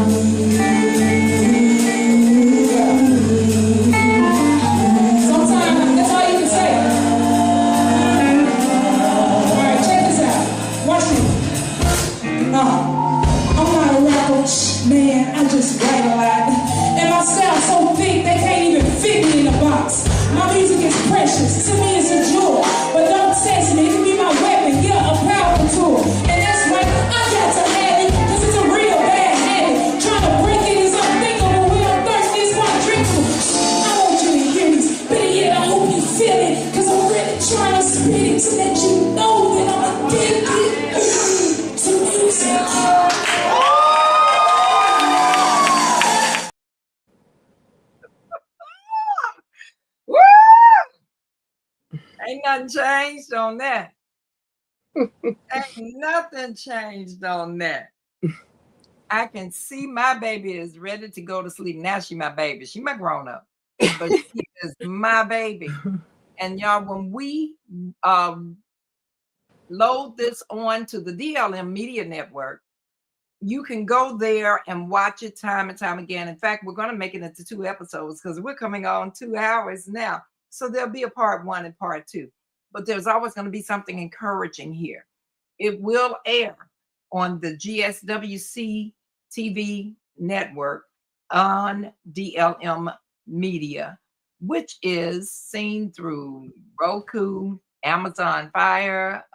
Sometimes that's all you can say. All right, check this out. Watch this. I'm not a rapper, man. I just write a lot, and my style so thick they can't even fit me in a box. My music is precious, to me it's a jewel, but don't test me. It can be my weapon, yeah, a powerful tool, and that's right. I got to have it, 'cause it's a real bad habit. Trying to break it is unthinkable. When I'm thirsty, it's my drink. I want you to hear this, but yet I hope you feel it, 'cause I'm really trying to spit it to let you know that I'm addicted to music. Woo! Ain't nothing changed on that. Ain't nothing changed on that. I can see my baby is ready to go to sleep. Now she my baby. She my grown up, but she is my baby. And y'all, when we load this on to the DLM Media Network, you can go there and watch it time and time again. In fact, we're going to make it into 2 episodes because we're coming on 2 hours now. So there'll be a part 1 and part 2. But there's always going to be something encouraging here. It will air on the GSWC TV network on DLM Media, which is seen through Roku, Amazon Fire,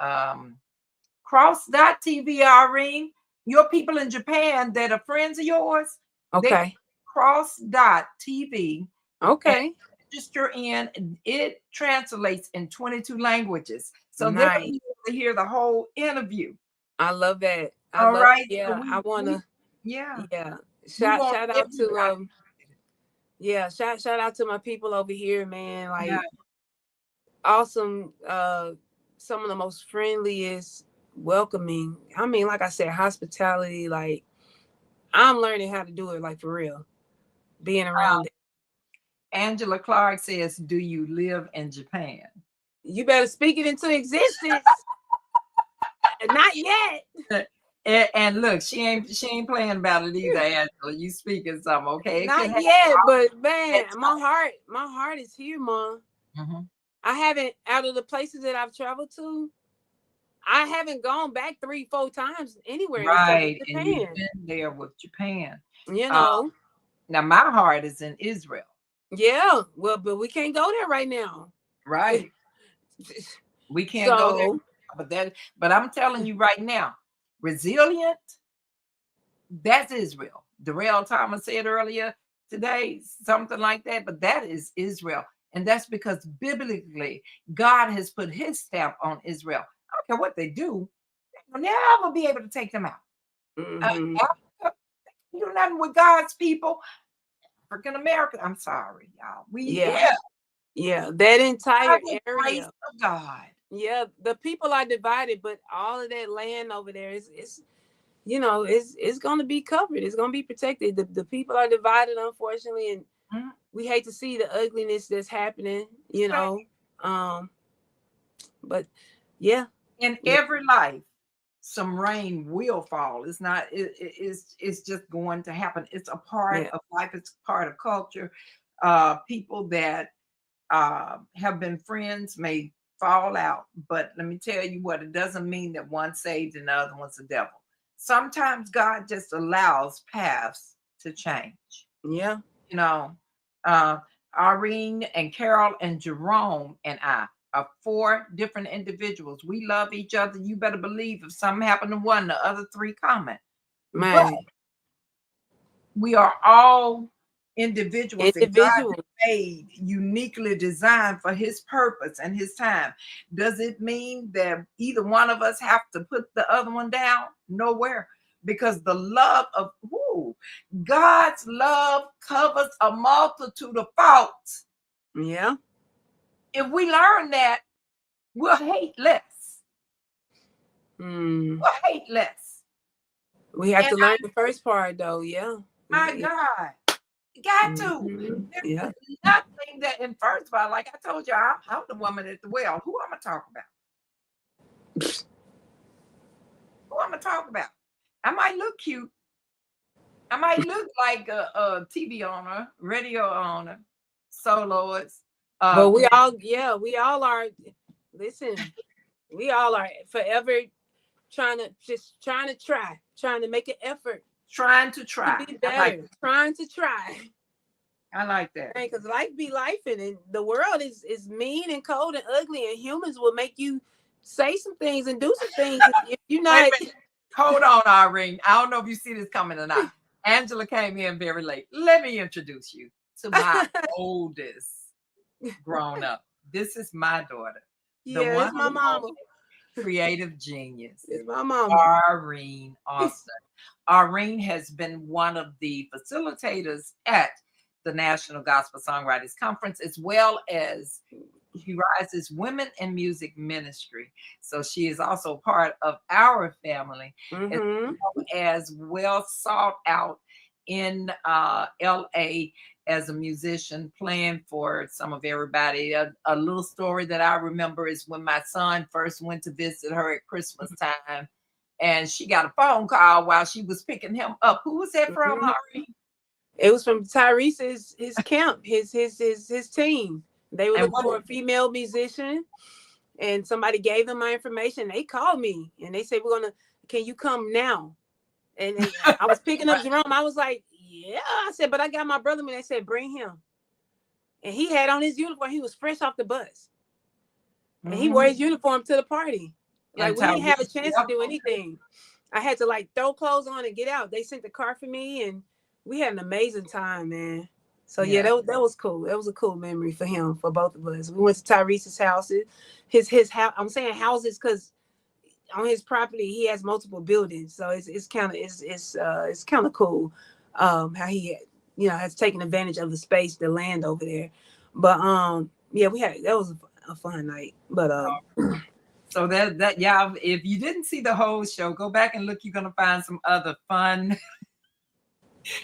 Cross.TV, Irene. Your people in Japan that are friends of yours, Okay. Cross.TV. Okay. Register in, it translates in 22 languages. So they're Nice. going to be able to hear the whole interview. I love that. All right. Yeah, So I wanna. yeah. Yeah. want Shout out to everybody. yeah, shout out to my people over here, man. Like Yeah. awesome. Some of the most friendliest, welcoming. I mean, like I said, hospitality. Like I'm learning how to do it, like for real. Being around it. Angela Clark says, "Do you live in Japan?" You better speak it into existence. Not yet. And look, she ain't playing about it either, Angela. You speaking something, okay? Not yet, but man, my heart is here, Mom. Mm-hmm. I haven't, out of the places that I've traveled to, I haven't gone back 3-4 times anywhere. Right, Except and Japan. you've been there with Japan. You know. Now my heart is in Israel. Yeah, well, but we can't go there right now. Right. We can't go there. But I'm telling you right now, resilient, that's Israel. Darrell Thomas said earlier today, something like that, but that is Israel. And that's because biblically, God has put his stamp on Israel. I don't care what they do, they'll never be able to take them out. Mhm. Africa, you do nothing with God's people. African American, I'm sorry, y'all. Yeah, that entire By the grace area. of God. Yeah, the people are divided, but all of that land over there is you know, it's going to be covered. It's going to be protected. The people are divided, unfortunately, and we hate to see the ugliness that's happening, you know. But yeah, in every life, some rain will fall. It's not. It's just going to happen. It's a part of life. It's part of culture. People that have been friends may fall out, but let me tell you what, it doesn't mean that one's saved and the other one's the devil. Sometimes God just allows paths to change. Yeah. You know, Irene and Carol and Jerome and I are 4 different individuals. We love each other. You better believe if something happened to one, the other 3 comment. Man. But we are all individuals that God made, uniquely designed for his purpose and his time. Does it mean that either one of us have to put the other one down? Nowhere. Because the love of God's love covers a multitude of faults. Yeah. If we learn that, we'll hate less. We'll hate less. We have to learn the first part, though. Yeah. My God. Got to. Yeah. Nothing that, and first of all, like I told you, I'm the woman at the well. Who am I talking about? Who am I talking about? I might look cute, I might look like a TV owner, radio owner, soloist. But we all, yeah, we all are. Listen, we all are forever trying to make an effort trying to to try. be I like better, trying to try. I like that. Because life be life, and the world is mean and cold and ugly, and humans will make you say some things and do some things if you're Wait not. a minute. Hold on, Irene. I don't know if you see this coming or not. Angela came in very late. Let me introduce you to my oldest grown up. This is my daughter. The Yeah, one it's my mama. creative genius. It's my mama. Arean Alston. Arean has been one of the facilitators at the National Gospel Songwriters Conference, as well as she rises Women in Music Ministry. So she is also part of our family, as well sought out in LA as a musician, playing for some of everybody. A little story that I remember is when my son first went to visit her at Christmas time, and she got a phone call while she was picking him up. Who was that from, Ari? It was from Tyrese's his camp, his team. They were looking for a female musician, and somebody gave them my information. They called me and they said, can you come now? And I was picking up Jerome. I was like, yeah. I said, but I got my brother. And they said, bring him. And he had on his uniform. He was fresh off the bus. And he wore his uniform to the party. Like, we didn't have a chance to do anything. I had to like throw clothes on and get out. They sent the car for me, and we had an amazing time, man. So yeah, that was cool. That was a cool memory for him, for both of us. We went to Tyrese's house. His house. I'm saying houses because on his property he has multiple buildings, so it's kind of cool how he has taken advantage of the space, the land over there. But that was a fun night. But so that y'all, if you didn't see the whole show, go back and look. You're gonna find some other fun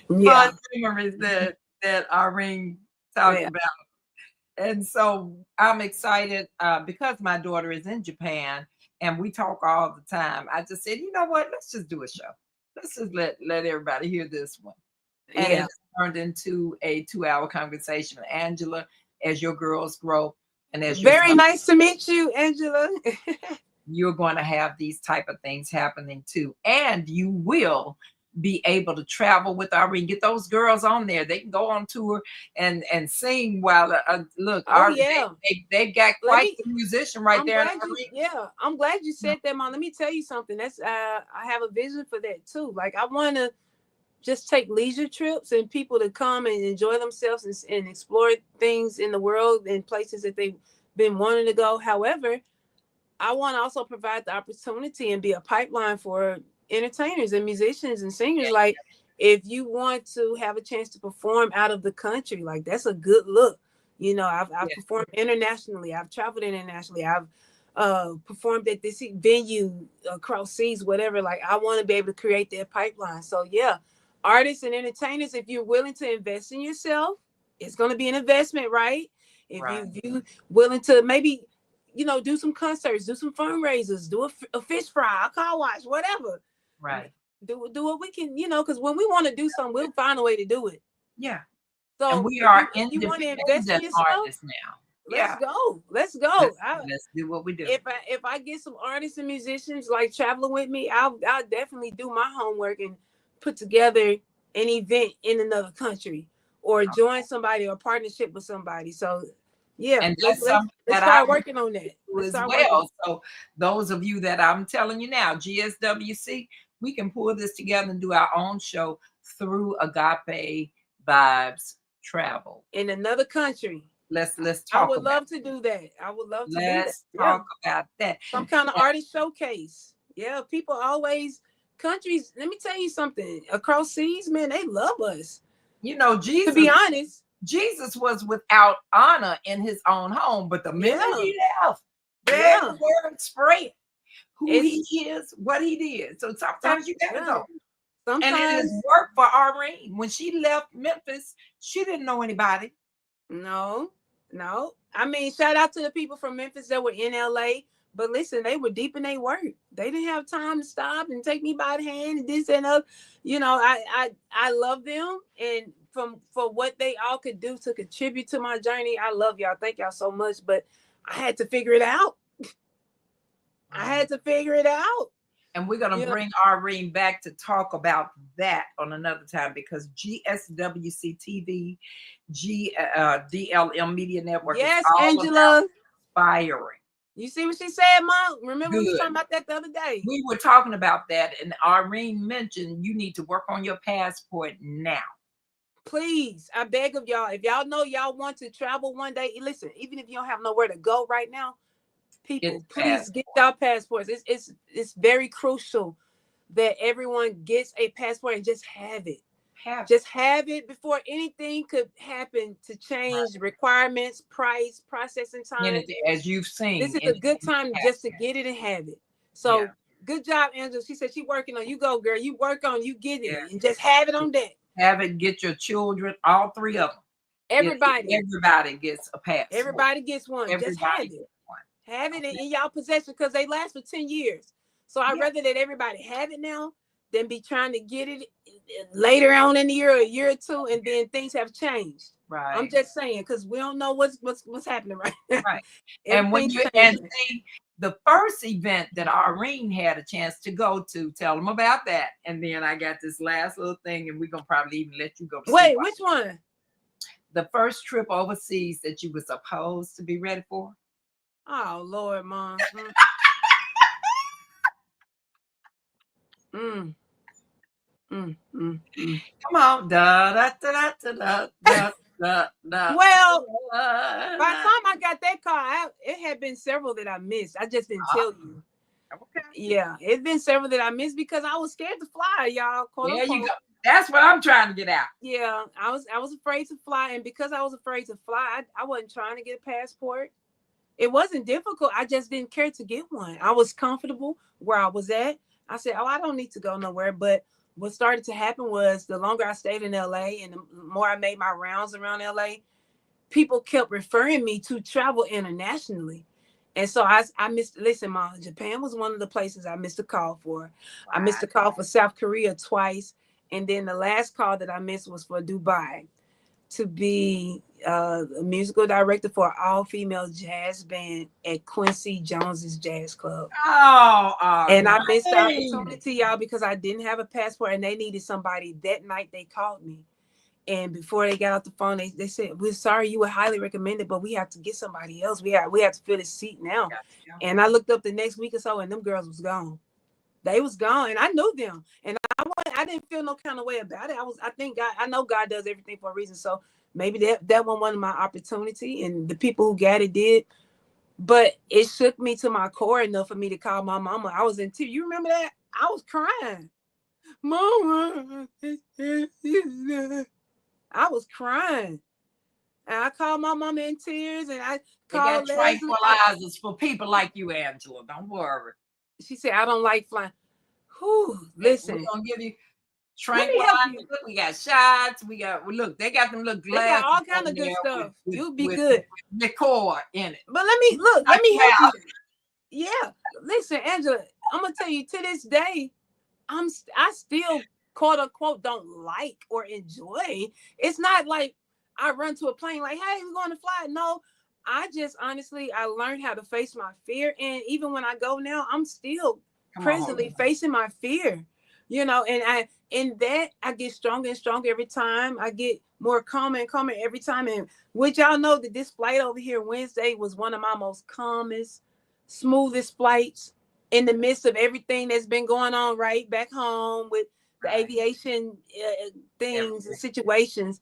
memories that Irene talked about. And so I'm excited because my daughter is in Japan and we talk all the time. I just said, you know what? Let's just do a show. Let's just let everybody hear this one. And it turned into a 2-hour conversation with Angela as your girls grow. And as very nice to meet you, Angela. You're going to have these type of things happening too. And you will be able to travel with Irene. Get those girls on there. They can go on tour and sing while look. They got quite the musician right there. I'm glad you said that, Mom. Let me tell you something. That's I have a vision for that too. Like, I want to just take leisure trips and people to come and enjoy themselves and explore things in the world and places that they've been wanting to go. However, I want to also provide the opportunity and be a pipeline for entertainers and musicians and singers. Like, if you want to have a chance to perform out of the country, like, that's a good look. I've performed internationally. I've traveled internationally. I've performed at this venue across seas, whatever. Like, I want to be able to create that pipeline. So yeah, artists and entertainers, if you're willing to invest in yourself, it's going to be an investment, right? If you willing to maybe do some concerts, do some fundraisers, do a fish fry, a car wash, whatever. Right. Do what we can, because when we want to do something, we'll find a way to do it. Yeah. So and we are you want to invest in yourself now. Let's go. Let's do what we do. If I get some artists and musicians like traveling with me, I'll definitely do my homework and put together an event in another country or join somebody or partnership with somebody. So yeah, and let's start working on that as well. So those of you that I'm telling you now, GSWC, we can pull this together and do our own show through Agape Vibes Travel in another country. Let's talk. I would love to do that. I would love to do that. Let's talk about that. Some kind of artist showcase. Yeah, people always countries. Let me tell you something. Across seas, man, they love us. Jesus. To be honest, Jesus was without honor in his own home, but the minute he left, the word spread who he is, what he did. So sometimes you gotta go. Sometimes, and it has worked for Irene. When she left Memphis, she didn't know anybody. No. I mean, shout out to the people from Memphis that were in LA, But listen, they were deep in their work. They didn't have time to stop and take me by the hand and this and that. You know, I love them, and for what they all could do to contribute to my journey, I love y'all. Thank y'all so much. But I had to figure it out. I had to figure it out. And we're going to bring Arean back to talk about that on another time, because GSWC TV, DLM Media Network. Yes, is all Angela. Inspiring. You see what she said, Mom? Remember we was Good. talking about that the other day? We were talking about that, and Arean mentioned you need to work on your passport now. Please, I beg of y'all, if y'all know y'all want to travel one day, listen, even if you don't have nowhere to go right now, people, please get y'all passports. It's very crucial that everyone gets a passport and just have it. Just have it before anything could happen to change requirements, price, processing time. As you've seen, this is a good time just to get it and have it. So good job, Angela. She said she's working on you. Go, girl. You work on you get it and just have it on deck. Have it. Get your children, all three of them. Everybody gets a passport. Everybody gets one. Just have it. Have it in y'all possession, because they last for 10 years. So I'd rather that everybody have it now than be trying to get it later on in the year, a year or two, and then things have changed. Right. I'm just saying, because we don't know what's happening right now. Right. And when you see the first event that Arean had a chance to go to, tell them about that. And then I got this last little thing, and we're gonna probably even let you go. Wait, which one? The first trip overseas that you were supposed to be ready for. Oh Lord, Mom. Come on. Da, da, da, da, da, da, da, da. Well, by the time I got that car, it had been several that I missed. I just didn't tell you. Okay. Yeah, it's been several that I missed because I was scared to fly, y'all. There you go. That's what I'm trying to get out. Yeah, I was afraid to fly, and because I was afraid to fly, I wasn't trying to get a passport. It wasn't difficult. I just didn't care to get one. I was comfortable where I was at. I said, oh, I don't need to go nowhere. But what started to happen was the longer I stayed in LA and the more I made my rounds around LA, people kept referring me to travel internationally. And so I missed, listen, Mom, Japan was one of the places I missed a call for. Wow. I missed a call for South Korea twice. And then the last call that I missed was for Dubai, to be a musical director for an all-female jazz band at Quincy Jones's Jazz Club. And I missed the opportunity, y'all, because I didn't have a passport, and they needed somebody that night. They called me, and before they got off the phone, they said, "We're sorry, you were highly recommended, but we have to get somebody else. We have to fill this seat now." And I looked up the next week or so, and them girls was gone. They was gone, and I knew them, and I didn't feel no kind of way about it. I think God, I know God does everything for a reason. So maybe that one wasn't my opportunity, and the people who got it did. But it shook me to my core enough for me to call my mama. I was in tears. You remember that? I was crying. Mama. I was crying. And I called my mama in tears, and I called tranquilizers for people like you, Angela. Don't worry. She said, I don't like flying. Whew, listen. We're gonna give you tranquilizers. We got shots. Look, they got them little glasses. They got all kind of good stuff. You'll be good. Decor in it. But let me help you. Yeah. Listen, Angela, I'm gonna tell you, to this day, I still quote unquote don't like or enjoy. It's not like I run to a plane like, hey, we're going to fly. No. I just honestly, I learned how to face my fear. And even when I go now, I'm still presently facing my fear, and I get stronger and stronger every time. I get more calmer and calmer every time. And would y'all know that this flight over here Wednesday was one of my most calmest, smoothest flights in the midst of everything that's been going on right back home with the aviation things and situations.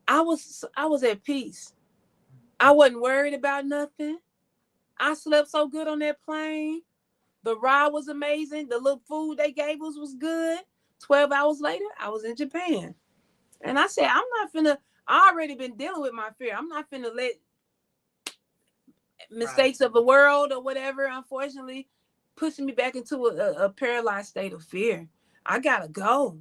I was at peace. I wasn't worried about nothing. I slept so good on that plane. The ride was amazing. The little food they gave us was good. 12 hours later, I was in Japan. And I said, I already been dealing with my fear. I'm not finna let mistakes of the world or whatever, unfortunately, pushing me back into a paralyzed state of fear. I gotta go,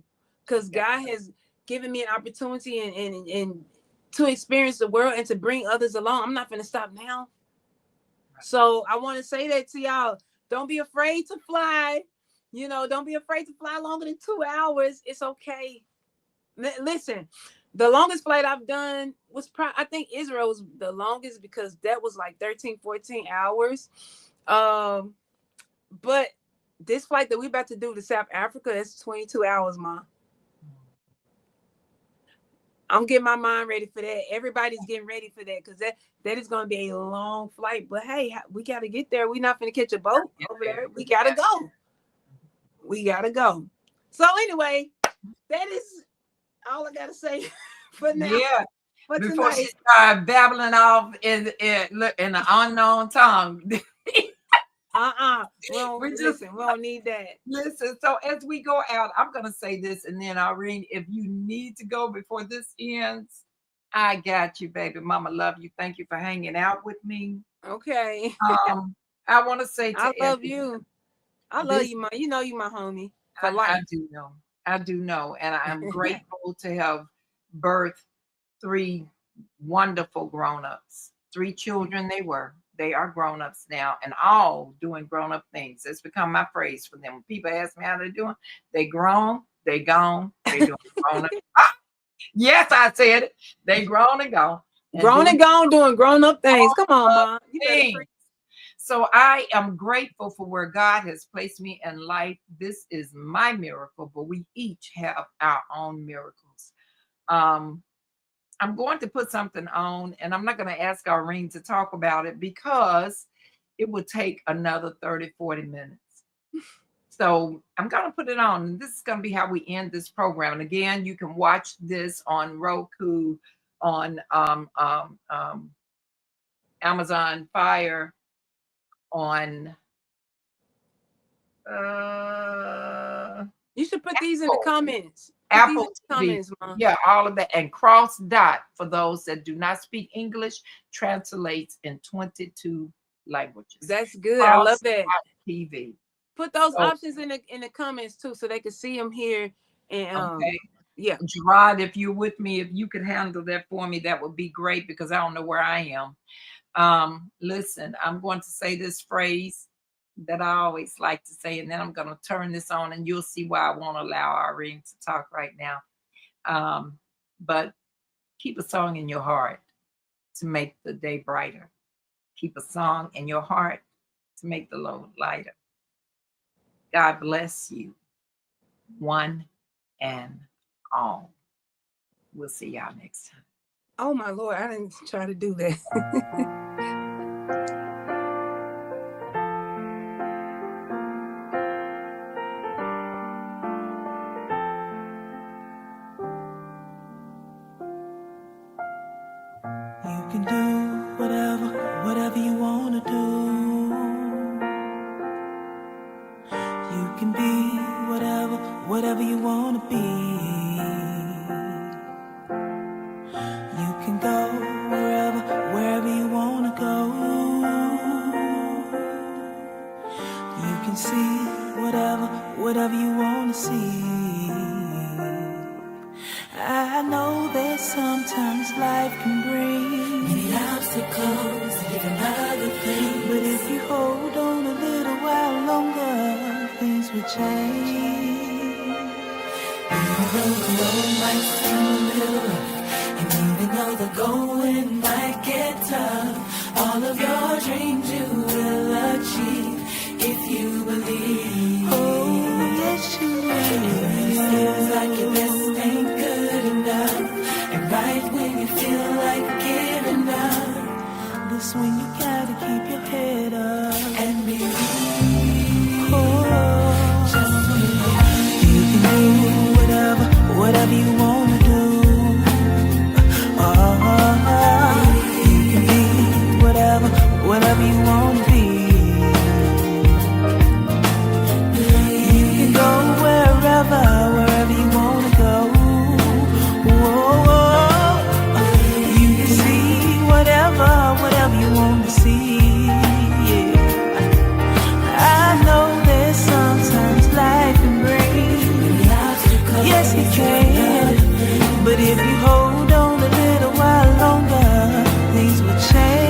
because God has given me an opportunity and to experience the world and to bring others along. I'm not going to stop now. So I want to say that to y'all. Don't be afraid to fly. Don't be afraid to fly longer than 2 hours. It's okay. Listen, the longest flight I've done was I think Israel was the longest because that was like 13, 14 hours. But this flight that we about to do to South Africa, that's 22 hours, Mom. I'm getting my mind ready for that. Everybody's getting ready for that because that is going to be a long flight. But hey, we got to get there. We're not going to catch a boat over there. We got to go. We got to go. So anyway, that is all I got to say for now. Yeah. For Before tonight. she started babbling off in an unknown tongue. We don't need that. Listen, so as we go out, I'm going to say this, and then Irene, if you need to go before this ends, I got you, baby. Mama, love you. Thank you for hanging out with me. Okay. I want to say to I love you. I love you, Mom. You know you my homie for life. I do know. I do know. And I'm grateful to have birthed 3 wonderful grown-ups. 3 children they are grown-ups now and all doing grown-up things. It's become my phrase for them. When people ask me how they're doing, they grown, they gone, they doing grown-up. Yes, I said it. They grown and gone. Grown and gone doing grown-up things. Come on, Mom. You better. So I am grateful for where God has placed me in life. This is my miracle, but we each have our own miracles. I'm going to put something on, and I'm not going to ask Irene to talk about it because it would take another 30, 40 minutes. So I'm going to put it on. And this is going to be how we end this program. And again, you can watch this on Roku, on Amazon Fire, on you should put these in the comments. Apple TV. Comments, Mom. Yeah, all of that. And cross dot, for those that do not speak English, translates in 22 languages. That's good. I love that. TV. Put those options in the comments too, so they can see them here. And okay. Yeah, Gerard, if you're with me, if you could handle that for me, that would be great because I don't know where I am. Listen, I'm going to say this phrase that I always like to say, and then I'm going to turn this on and you'll see why I won't allow Irene to talk right now. But keep a song in your heart to make the day brighter. Keep a song in your heart to make the load lighter. God bless you, one and all. We'll see y'all next time. Oh my Lord, I didn't try to do that. You can do whatever you want to do. You can be whatever you want to be. You can go wherever you want to go. You can see whatever you want to see. I know that sometimes life can bring many obstacles and even other things, but if you hold on a little while longer, things will change. The road might seem a little rough, and even though the going might get tough, all of your dreams you will achieve if you believe. Oh, yes you will. It feels like your best ain't good enough, and right when you feel like giving up, that's when you gotta keep your head up and believe. Oh, just believe. You can do whatever you wanna do. You can be whatever you wanna be. You can go wherever you wanna go. You can see whatever you want to see. Yeah. I know that sometimes life can bring, yes it can, but if you hold on a little while longer, things will change.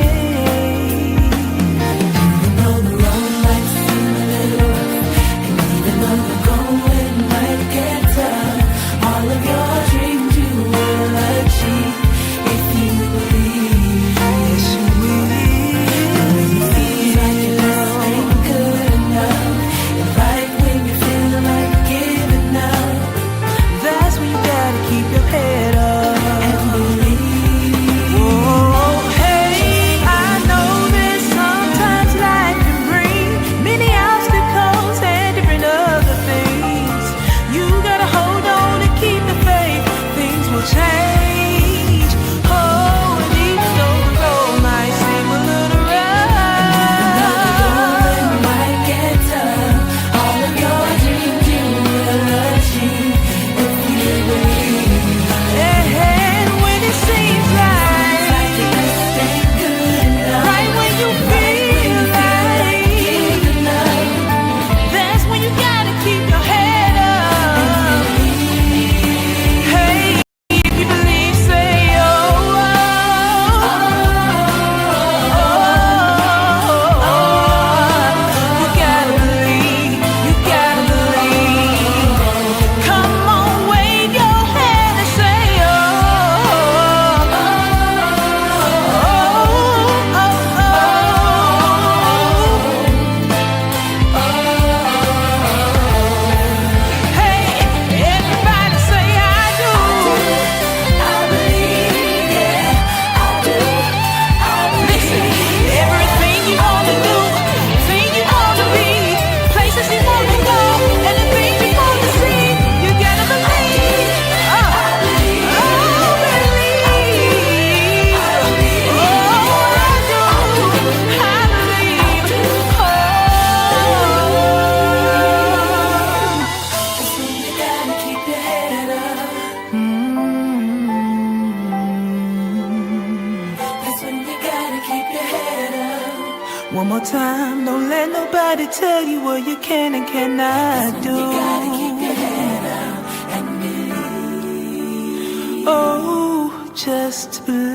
One more time, don't let nobody tell you what you can and cannot do. You gotta keep your head up and believe. Oh, just believe.